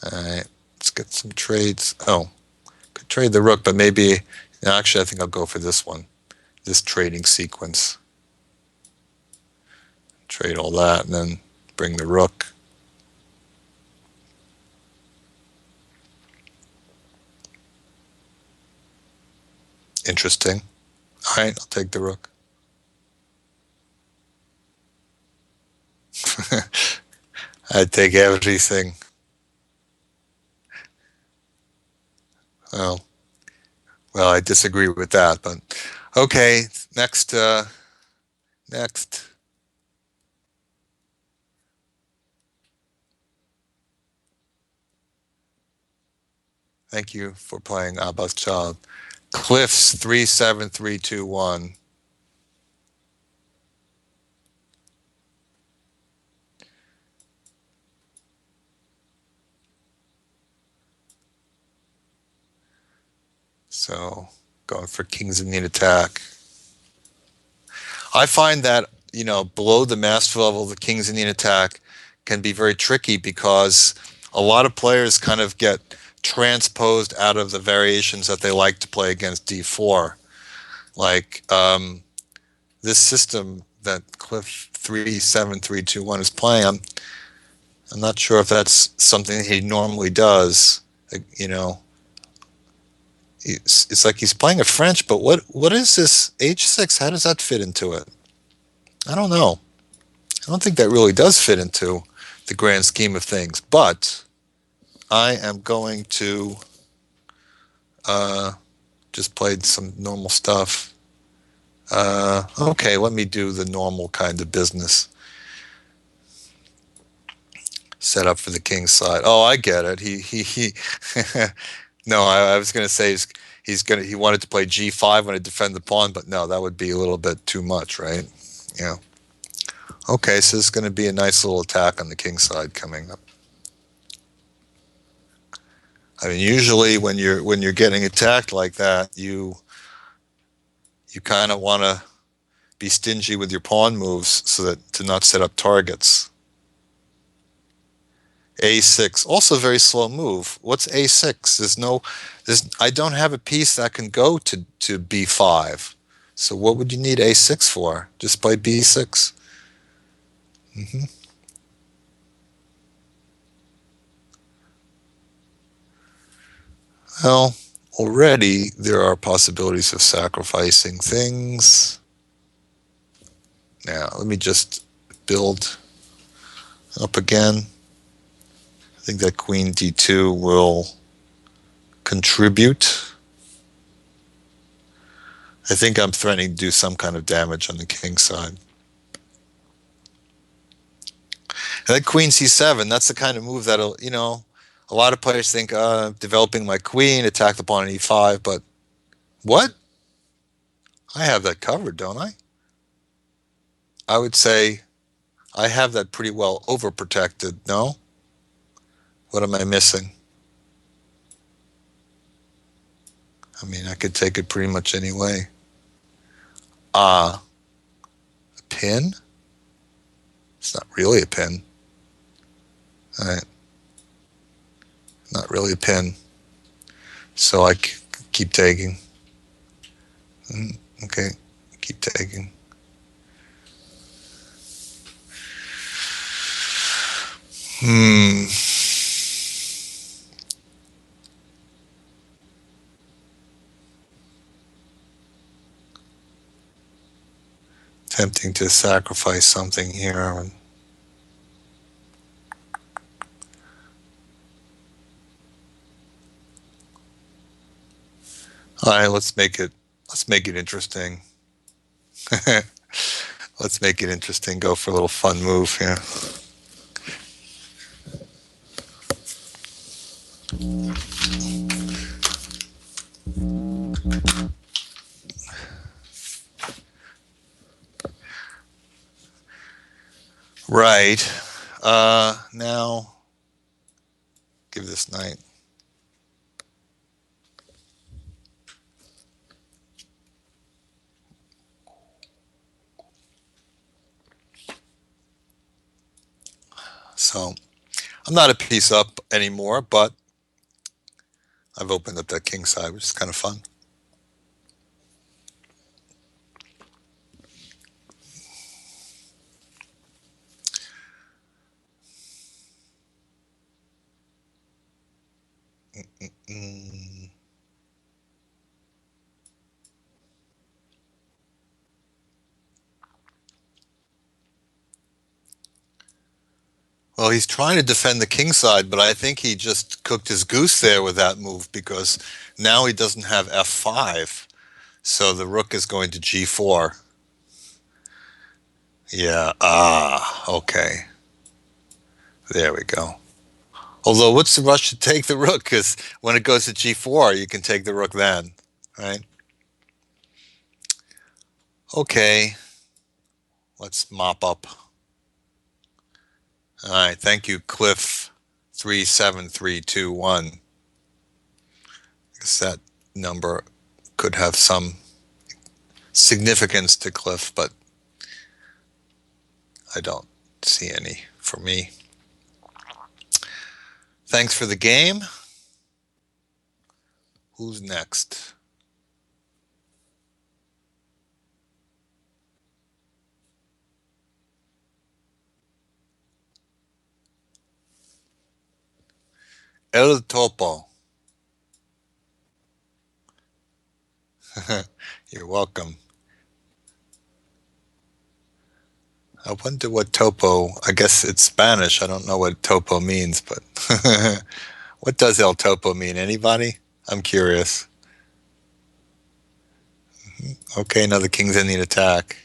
All right, let's get some trades. Oh, could trade the rook, but maybe actually I think I'll go for this one. This trading sequence. Trade all that and then bring the rook. Interesting. All right, I'll take the rook. I'd take everything. Well, well, I disagree with that, but okay. Next, next. Thank you for playing Abba's Child. Cliffs 37321. So going for King's Indian attack. I find that, below the master level, the King's Indian attack can be very tricky because a lot of players kind of get transposed out of the variations that they like to play against d4. Like this system that Cliff 37321 is playing, I'm not sure if that's something he normally does. It's like he's playing a French, but what is this h6? How does that fit into it? I don't know. I don't think that really does fit into the grand scheme of things, but I am going to just play some normal stuff. Okay, let me do the normal kind of business. Set up for the king side. Oh, I get it. He No, I was going to say he wanted to play g5 when to defend the pawn, but no, that would be a little bit too much, right? Yeah. Okay, so this is going to be a nice little attack on the king side coming up. I mean, usually when you're getting attacked like that, you kind of want to be stingy with your pawn moves so that to not set up targets. A6, also a very slow move. What's A6? I don't have a piece that can go to B5. So what would you need A6 for? Just play B6. hmm Well, already there are possibilities of sacrificing things. Now, let me just build up again. I think that queen D2 will contribute. I think I'm threatening to do some kind of damage on the king side. And then queen c7, that's the kind of move that'll, a lot of players think, developing my queen, attack the pawn on e5, but what? I have that covered, don't I? I would say I have that pretty well overprotected, no? What am I missing? I mean, I could take it pretty much any way. A pin? It's not really a pin. All right, not really a pin. So I keep taking. Okay, keep taking. Hmm. Tempting to sacrifice something here. All right, let's make it interesting. Let's make it interesting. Go for a little fun move here. Right. Now give this knight. So I'm not a piece up anymore, but I've opened up that king side, which is kind of fun. Mm. Well, he's trying to defend the king side, but I think he just cooked his goose there with that move because now he doesn't have f5. So the rook is going to g4. Yeah, okay. There we go. Although, what's the rush to take the rook? Because when it goes to g4, you can take the rook then, right? Okay, let's mop up. All right, thank you, Cliff 37321. Because that number could have some significance to Cliff, but I don't see any for me. Thanks for the game. Who's next? El Topo. You're welcome. I wonder what topo, I guess it's Spanish. I don't know what topo means, but what does El Topo mean? Anybody? I'm curious. Okay, now the king's in the attack.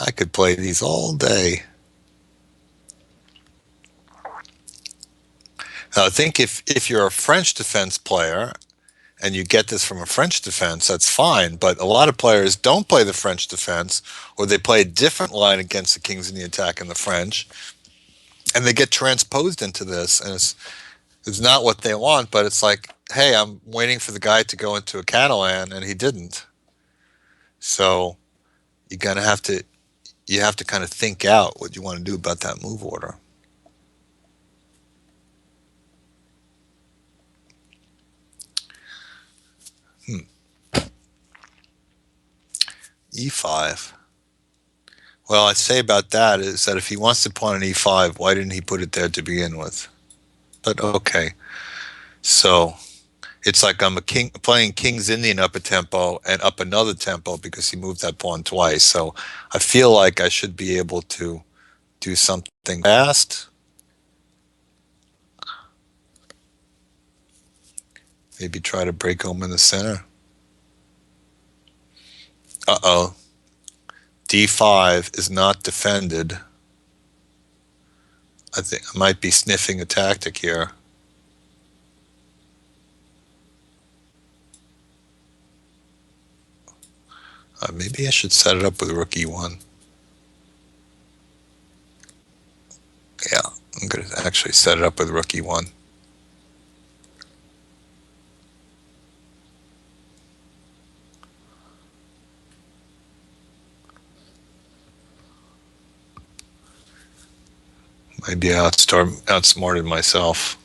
I could play these all day. Now, I think if you're a French defense player and you get this from a French defense, that's fine. But a lot of players don't play the French defense, or they play a different line against the kings in the attack in the French, and they get transposed into this, and it's not what they want. But it's like, hey, I'm waiting for the guy to go into a Catalan, and he didn't. So you're gonna have to you have to kind of think out what you want to do about that move order. Hmm. E5. Well, I'd say about that is that if he wants to pawn an e5, why didn't he put it there to begin with? But okay, so it's like I'm a king playing King's Indian up a tempo and up another tempo because he moved that pawn twice. So I feel like I should be able to do something fast. Maybe try to break home in the center. Uh-oh. D5 is not defended. I think I might be sniffing a tactic here. Maybe I should set it up with rook e1. Yeah, I'm going to actually set it up with rook e1. Maybe I outsmarted myself.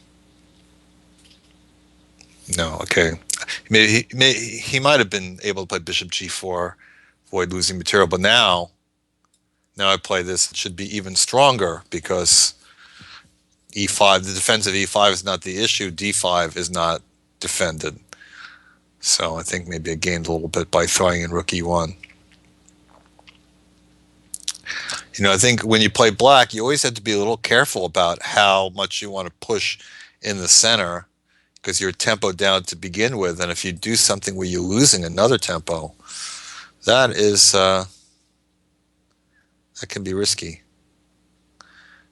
No, okay. He might have been able to play bishop g4, avoid losing material, but now I play this, it should be even stronger because e5, the defense of e5 is not the issue. d5 is not defended. So I think maybe I gained a little bit by throwing in rook e1. I think when you play black, you always have to be a little careful about how much you want to push in the center because you're tempo down to begin with. And if you do something where you're losing another tempo, that can be risky.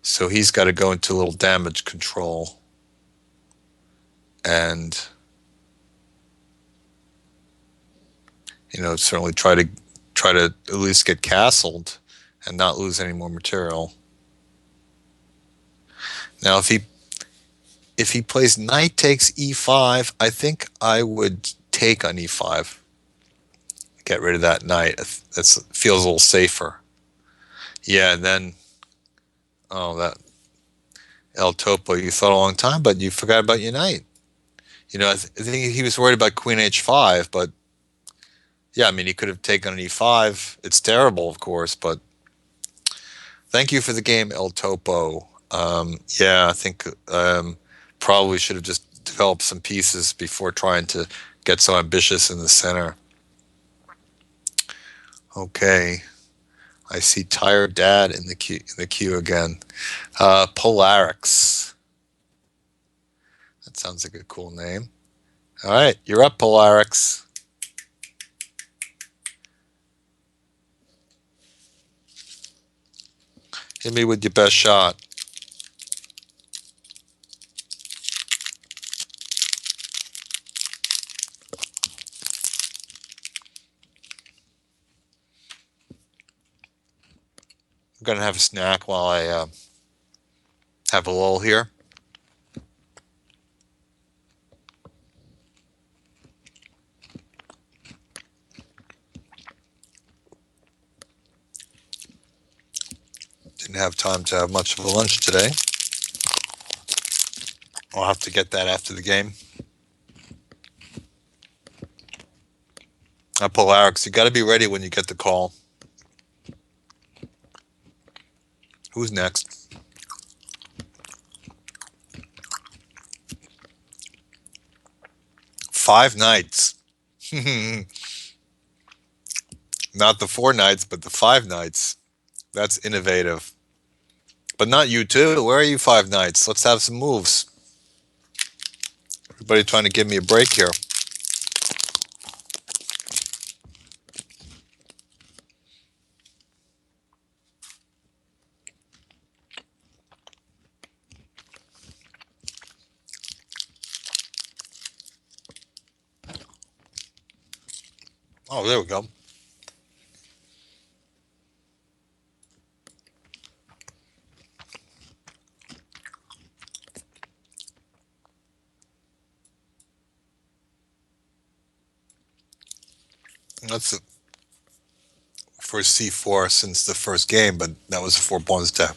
So he's got to go into a little damage control and certainly try to at least get castled and not lose any more material. Now if he plays knight takes e5, I think I would take on e5. Get rid of that knight. That feels a little safer. Yeah, and then that El Topo, you thought a long time, but you forgot about your knight. I think he was worried about queen h5, but yeah, I mean, he could have taken an e5. It's terrible, of course, but thank you for the game, El Topo. Yeah, I think probably should have just developed some pieces before trying to get so ambitious in the center. Okay, I see Tired Dad in the queue again. Polarix. That sounds like a cool name. All right, you're up, Polarix. Hit me with your best shot. I'm gonna have a snack while I have a lull here. Didn't have time to have much of a lunch today. I'll have to get that after the game. Polarix, you got to be ready when you get the call. Who's next? Five knights. Not the four knights, but the five knights. That's innovative. But not you too. Where are you, five knights? Let's have some moves. Everybody trying to give me a break here. Oh, there we go. That's the first c4 since the first game, but that was a 4 pawn step.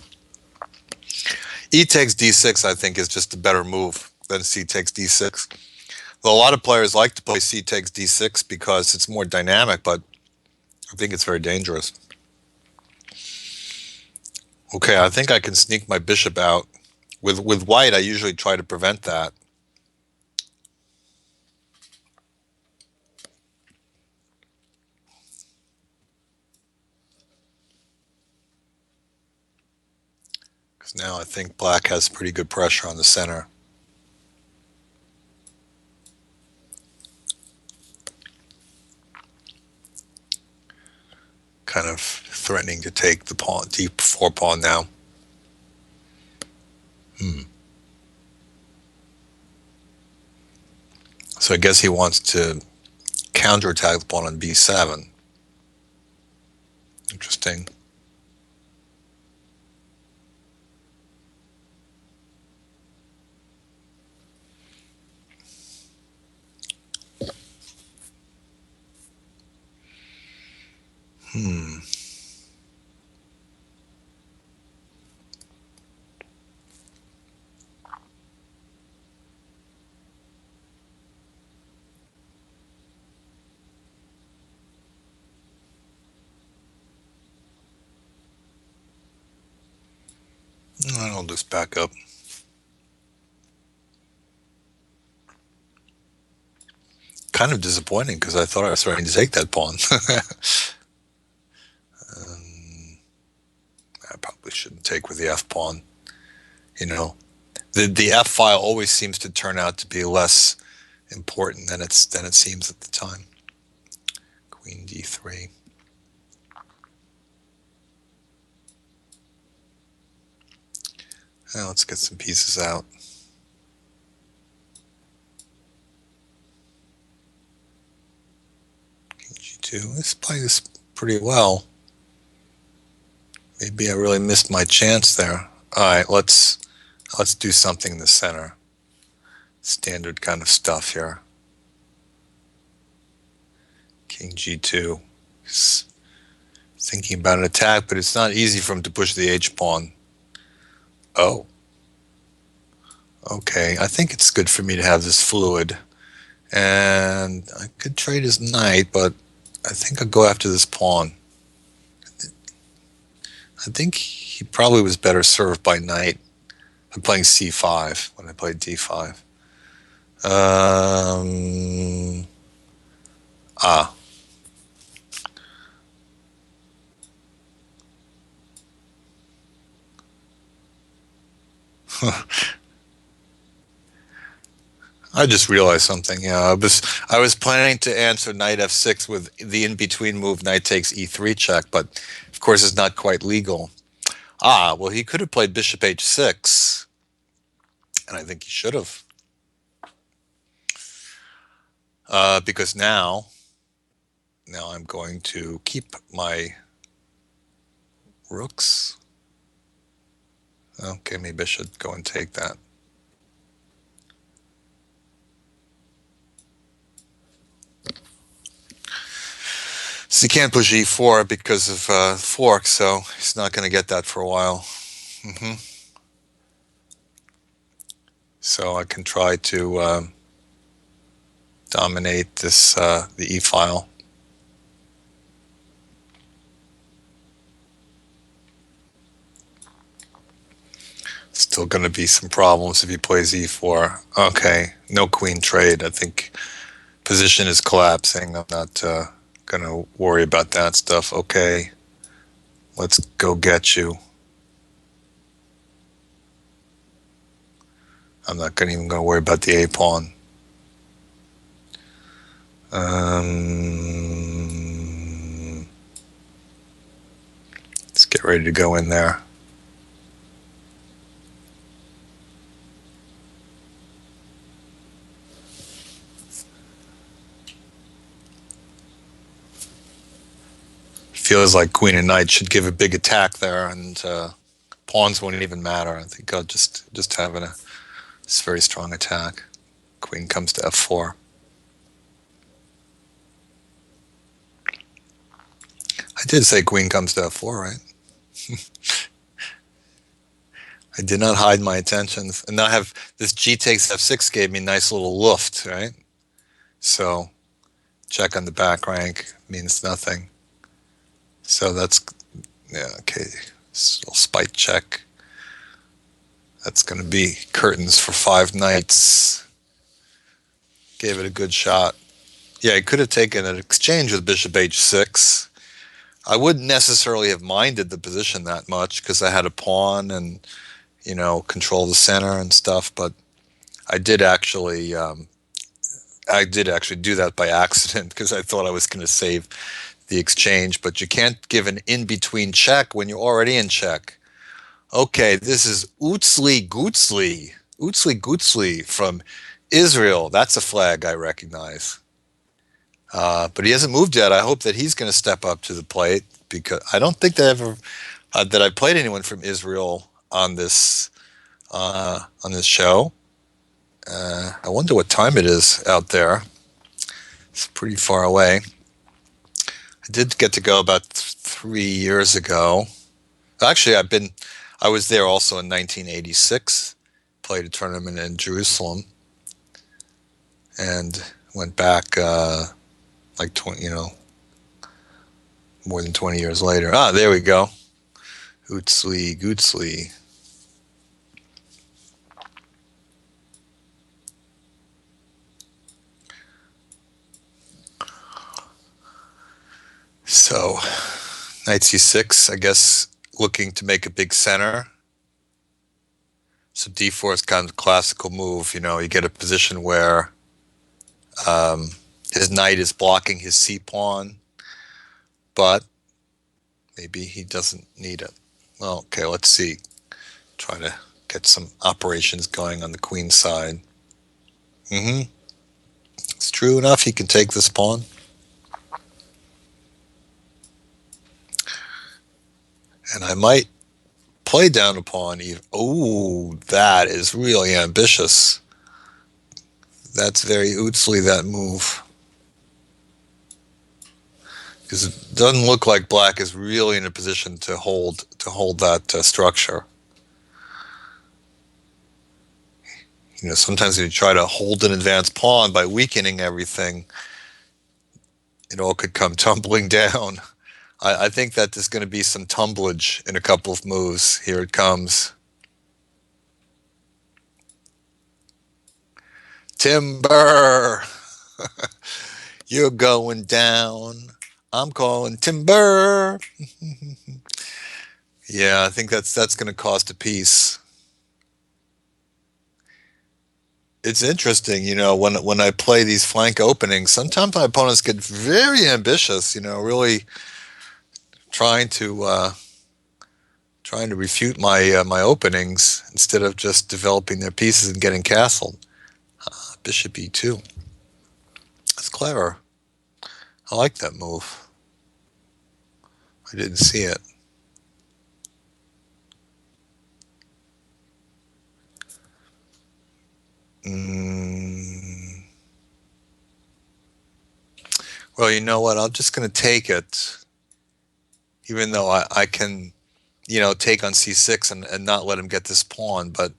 E takes d6, I think, is just a better move than c takes d6. Well, a lot of players like to play c takes d6 because it's more dynamic, but I think it's very dangerous. Okay, I think I can sneak my bishop out. With white, I usually try to prevent that. Because now I think black has pretty good pressure on the center. Kind of threatening to take the pawn, deep 4 pawn now. So I guess he wants to counterattack the pawn on b7. Interesting. I'll just back up. Kind of disappointing because I thought I was starting to take that pawn. I probably shouldn't take with the f pawn. You know, the f file always seems to turn out to be less important than it seems at the time. Queen d3. Now let's get some pieces out. King g2. Let's play this pretty well. Maybe I really missed my chance there. All right, let's do something in the center. Standard kind of stuff here. King g2. He's thinking about an attack, but it's not easy for him to push the h-pawn. Oh. Okay, I think it's good for me to have this fluid. And I could trade his knight, but I think I'll go after this pawn. I think he probably was better served by knight. I'm playing c5 when I played d5. Ah. I just realized something. Yeah, I was planning to answer knight f6 with the in-between move knight takes e3 check, but of course it's not quite legal. Ah, well, he could have played bishop h6, and I think he should have. Because now I'm going to keep my rooks. Okay, maybe I should go and take that. So he can't push e4 because of fork, so he's not going to get that for a while. So I can try to dominate this the e file. Still going to be some problems if he plays e4. Okay, no queen trade. I think position is collapsing. I'm not going to worry about that stuff. Okay, let's go get you. I'm not even going to worry about the a pawn. Let's get ready to go in there. feels like queen and knight should give a big attack there, and pawns won't even matter. I think I'll just having a very strong attack. Queen comes to f4. I did say queen comes to f4, right? I did not hide my intentions. And now I have this g takes f6 gave me a nice little luft, right? So check on the back rank means nothing. So that's, yeah, okay. So spite check. That's going to be curtains for 5 knights. Gave it a good shot. Yeah, he could have taken an exchange with bishop h6. I wouldn't necessarily have minded the position that much because I had a pawn and, you know, control the center and stuff. But I did actually, do that by accident because I thought I was going to save the exchange. But you can't give an in-between check when you're already in check. Okay, this is Utsli Gutsli from Israel. That's a flag I recognize. But he hasn't moved yet. I hope that he's going to step up to the plate because I don't think that I played anyone from Israel on this show. I wonder what time it is out there. It's pretty far away. I did get to go about 3 years ago. Actually, I was there also in 1986. Played a tournament in Jerusalem, and went back like 20, more than 20 years later. Ah, there we go. Utsli Gutsli. So, knight c6, I guess, looking to make a big center. So d4 is kind of a classical move. You know, you get a position where his knight is blocking his c-pawn, but maybe he doesn't need it. Well, okay, let's see. Try to get some operations going on the queen side. It's true enough, he can take this pawn. And I might play down a pawn even. Oh, that is really ambitious. That's very Utsli, that move. Because it doesn't look like black is really in a position to hold that structure. You know, sometimes if you try to hold an advanced pawn by weakening everything, it all could come tumbling down. I think that there's going to be some tumblage in a couple of moves. Here it comes. Timber! You're going down. I'm calling timber. Yeah, I think that's going to cost a piece. It's interesting, you know, when I play these flank openings, sometimes my opponents get very ambitious, you know, really trying to refute my openings instead of just developing their pieces and getting castled. Bishop e2. That's clever. I like that move. I didn't see it. Well, you know what? I'm just going to take it, even though I can, you know, take on c6 and not let him get this pawn. But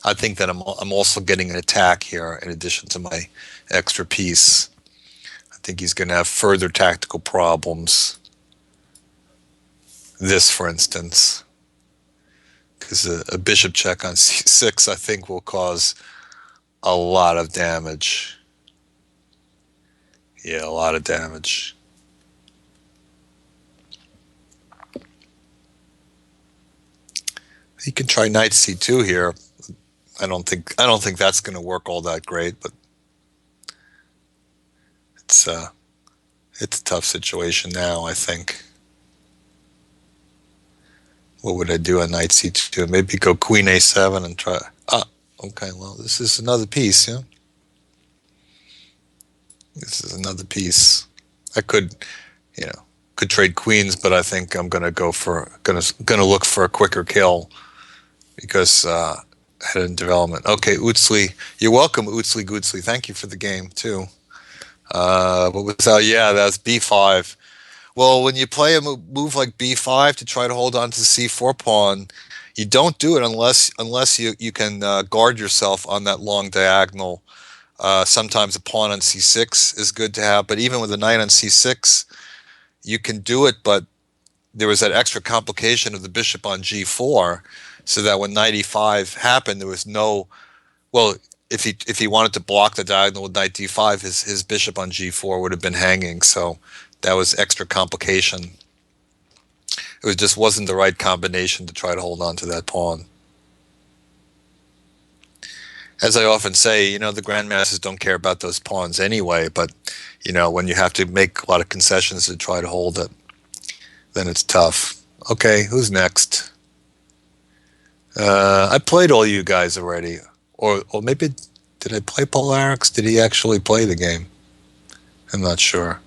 I think that I'm also getting an attack here in addition to my extra piece. I think he's going to have further tactical problems. This, for instance, because a bishop check on c6, I think, will cause a lot of damage. Yeah, a lot of damage. He can try knight c2 here. I don't think that's going to work all that great, but it's a tough situation now, I think. What would I do on knight c2? Maybe go queen a7 and try. Ah, okay. Well, this is another piece, yeah. This is another piece. I could, you know, could trade queens, but I think I'm gonna look for a quicker kill because head in development. Okay, Utsli, you're welcome, Utsli Gootsli. Thank you for the game too. What was that? Yeah, that's B5. Well, when you play a move like b5 to try to hold on to the c4 pawn, you don't do it unless you can guard yourself on that long diagonal. Sometimes a pawn on c6 is good to have, but even with a knight on c6, you can do it, but there was that extra complication of the bishop on g4, so that when knight e5 happened, there was no, well, if he wanted to block the diagonal with knight d5, his bishop on g4 would have been hanging, so that was extra complication. It just wasn't the right combination to try to hold on to that pawn. As I often say, the grandmasters don't care about those pawns anyway, but, when you have to make a lot of concessions to try to hold it, then it's tough. Okay, who's next? I played all you guys already. Or maybe, did I play Polarix? Did he actually play the game? I'm not sure.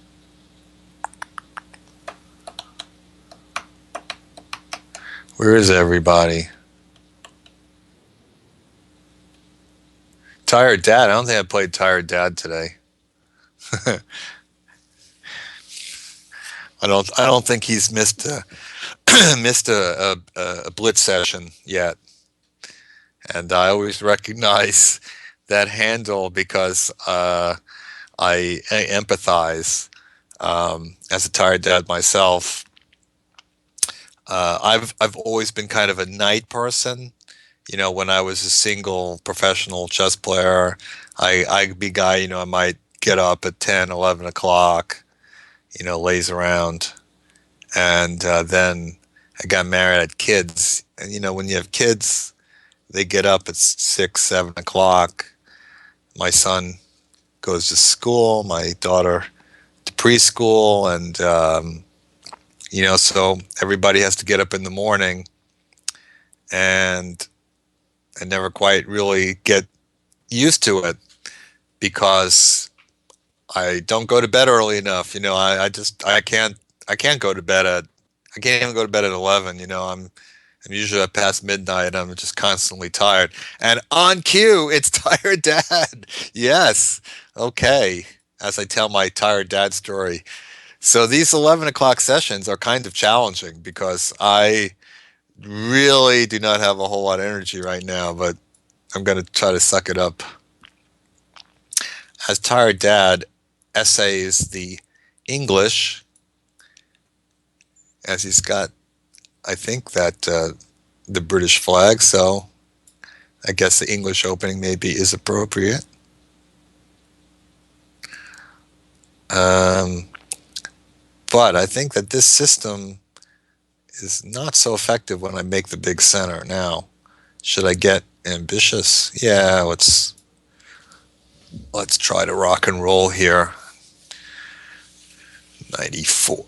Where is everybody? Tired Dad? I don't think I played Tired Dad today. I don't think he's missed missed a blitz session yet. And I always recognize that handle because I empathize as a tired dad myself. I've always been kind of a night person. When I was a single professional chess player, I'd be a guy, I might get up at 10, 11 o'clock, laze around. And then I got married, had kids. And, when you have kids, they get up at 6, 7 o'clock. My son goes to school, my daughter to preschool, and so everybody has to get up in the morning, and I never quite really get used to it because I don't go to bed early enough. I can't go to bed at I can't even go to bed at 11. I'm usually up past midnight. I'm just constantly tired. And on cue, it's Tired Dad. Yes. Okay. As I tell my Tired Dad story. So these 11 o'clock sessions are kind of challenging because I really do not have a whole lot of energy right now, but I'm going to try to suck it up. As Tired Dad essays the English, as he's got, I think, that the British flag, so I guess the English opening maybe is appropriate. But I think that this system is not so effective when I make the big center. Now, should I get ambitious? Yeah, let's try to rock and roll here. 94.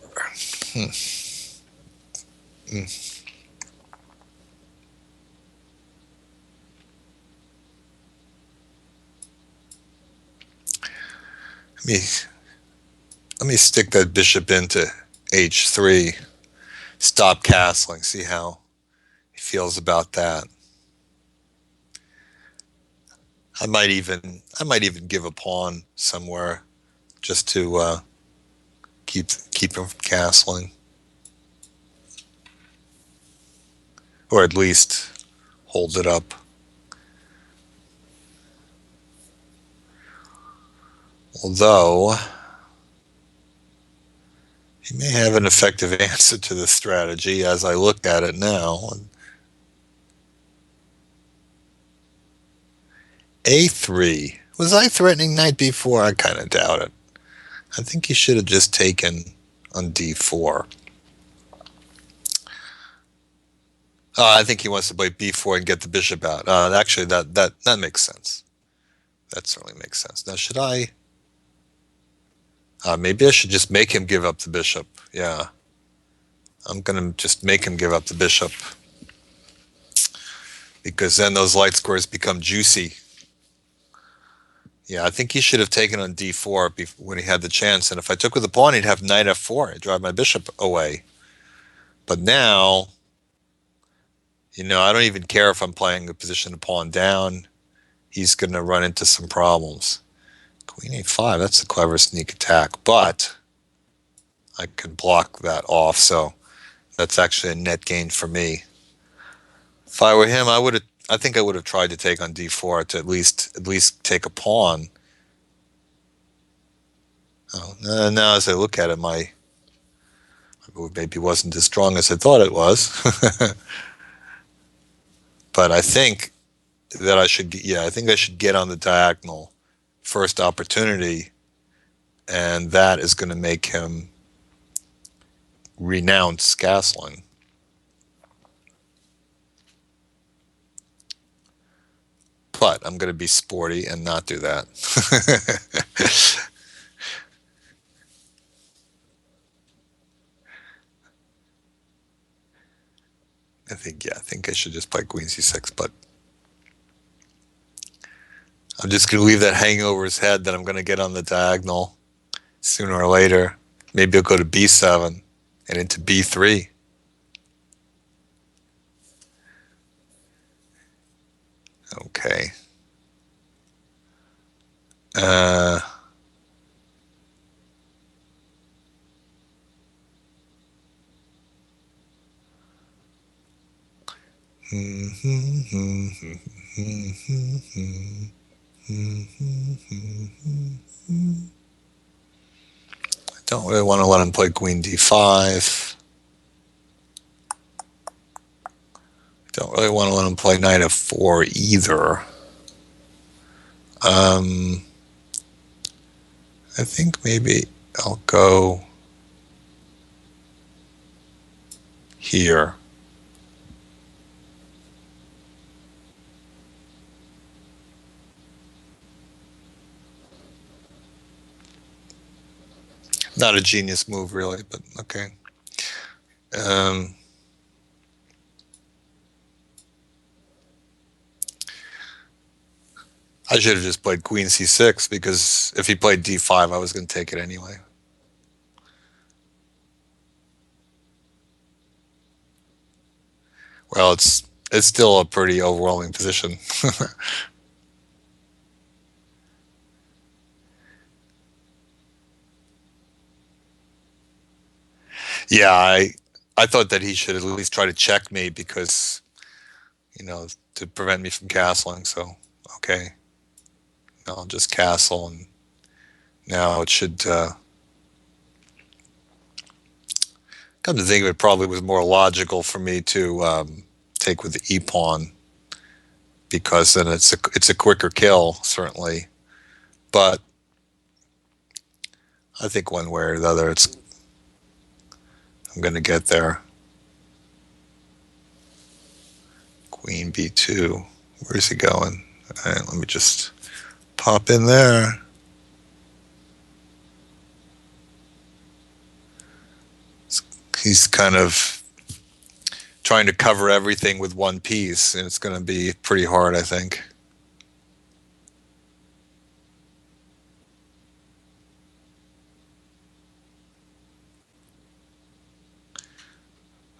Let me stick that bishop into h3. Stop castling. See how he feels about that. I might even give a pawn somewhere just to keep him from castling, or at least hold it up. Although he may have an effective answer to this strategy as I look at it now. A3. Was I threatening knight b4? I kind of doubt it. I think he should have just taken on d4. I think he wants to play b4 and get the bishop out. Actually, that makes sense. That certainly makes sense. Now, should I? Maybe I should just make him give up the bishop. Yeah. I'm going to just make him give up the bishop, because then those light squares become juicy. Yeah, I think he should have taken on d4 when he had the chance. And if I took with the pawn, he'd have knight f4. I'd drive my bishop away. But now, I don't even care if I'm playing a position of pawn down. He's going to run into some problems. Queen a5, that's a clever sneak attack. But I can block that off, so that's actually a net gain for me. If I were him, I think I would have tried to take on d4 to at least take a pawn. Oh, now as I look at it, my move maybe wasn't as strong as I thought it was. But I think that I think I should get on the diagonal first opportunity, and that is going to make him renounce castling. But I'm going to be sporty and not do that. I think I should just play queen c6, but I'm just going to leave that hanging over his head that I'm going to get on the diagonal sooner or later. Maybe I'll go to b7 and into b3. Okay. Uh, don't really want to let him play queen d5. Don't really want to let him play knight f4 either. I think maybe I'll go here. Not a genius move, really, but okay. I should have just played queen c6 because if he played d5, I was going to take it anyway. Well, it's still a pretty overwhelming position. Yeah, I thought that he should at least try to check me because to prevent me from castling. So okay, I'll just castle, and now it should. Come to think of it, probably was more logical for me to take with the e pawn because then it's a quicker kill, certainly. But I think one way or the other, I'm going to get there. Queen b2. Where's he going? All right, let me just pop in there. He's kind of trying to cover everything with one piece, and it's going to be pretty hard, I think.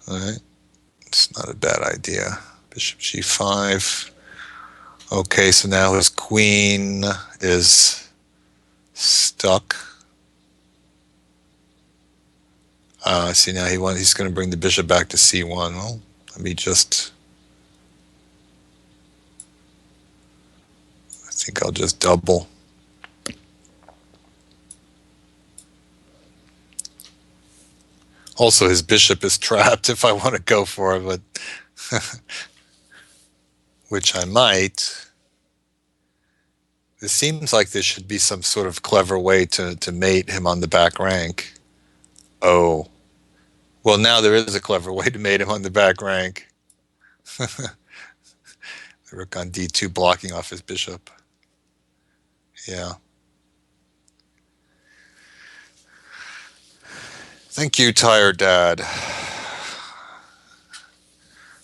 All right, it's not a bad idea. Bishop g5. Okay, so now his queen is stuck. See, now he's going to bring the bishop back to c1. Well, let me just. I think I'll just double. Also, his bishop is trapped if I want to go for it, but which I might. It seems like there should be some sort of clever way to mate him on the back rank. Oh. Well, now there is a clever way to mate him on the back rank. The rook on d2 blocking off his bishop. Yeah. Thank you, tired dad.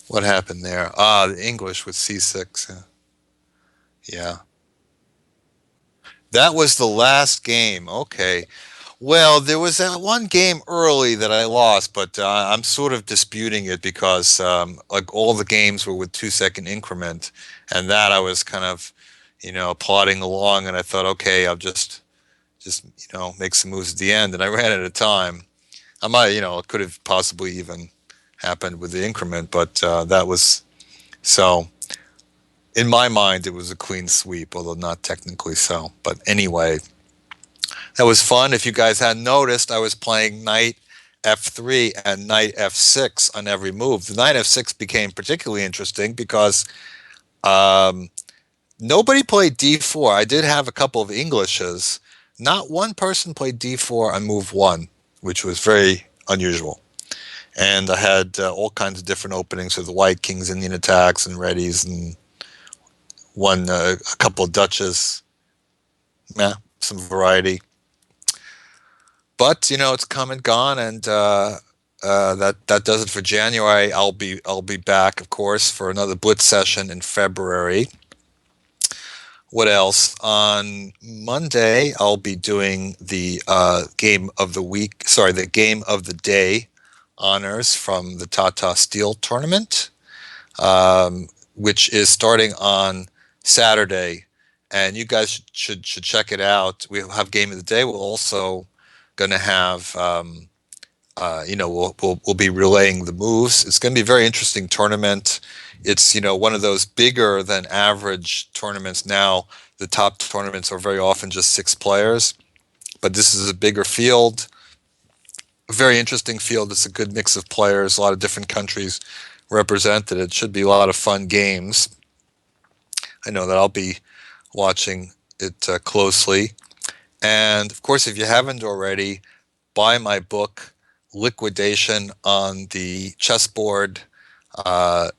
What happened there? Ah, the English with c6. Yeah. That was the last game. Okay. Well, there was that one game early that I lost, but I'm sort of disputing it because like all the games were with 2 second increment, and that I was kind of, plodding along, and I thought, okay, I'll just make some moves at the end, and I ran out of time. I might, it could have possibly even happened with the increment, but that was so. In my mind, it was a clean sweep, although not technically so. But anyway, that was fun. If you guys hadn't noticed, I was playing knight f3 and knight f6 on every move. The knight f6 became particularly interesting because um, nobody played d4. I did have a couple of Englishes. Not one person played d4 on move one, which was very unusual. And I had all kinds of different openings with white kings, Indian attacks, and readies, and a couple of Dutches. Yeah, some variety. But it's come and gone, and that does it for January. I'll be back, of course, for another Blitz session in February. What else? On Monday, I'll be doing the game of the week. Sorry, the game of the day honors from the Tata Steel tournament, which is starting on Saturday, and you guys should check it out. We'll have game of the day. We'll also going to have we'll be relaying the moves. It's going to be a very interesting tournament. It's one of those bigger than average tournaments now. The top tournaments are very often just 6 players, but this is a bigger field, a very interesting field. It's a good mix of players, a lot of different countries represented. It should be a lot of fun games. I know that I'll be watching it closely. And of course, if you haven't already, buy my book, Liquidation on the Chessboard, uh,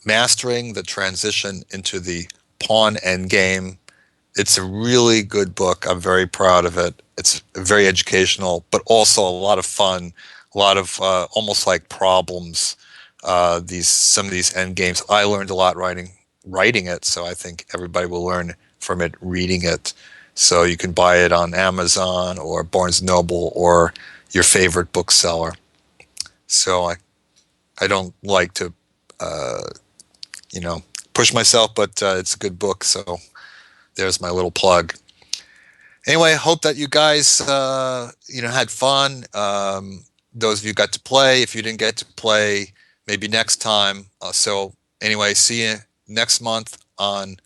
Mastering the Transition into the Pawn Endgame. It's a really good book. I'm very proud of it. It's very educational, but also a lot of fun, a lot of almost like problems. These some of these end games. I learned a lot writing it, so I think everybody will learn from it reading it. So you can buy it on Amazon or Barnes Noble or your favorite bookseller. So I don't like to uh, you know push myself, but it's a good book. So there's my little plug. Anyway, I hope that you guys had fun. Those of you got to play. If you didn't get to play, maybe next time. So anyway, see you next month on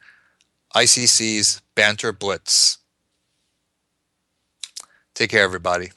ICC's Banter Blitz. Take care, everybody.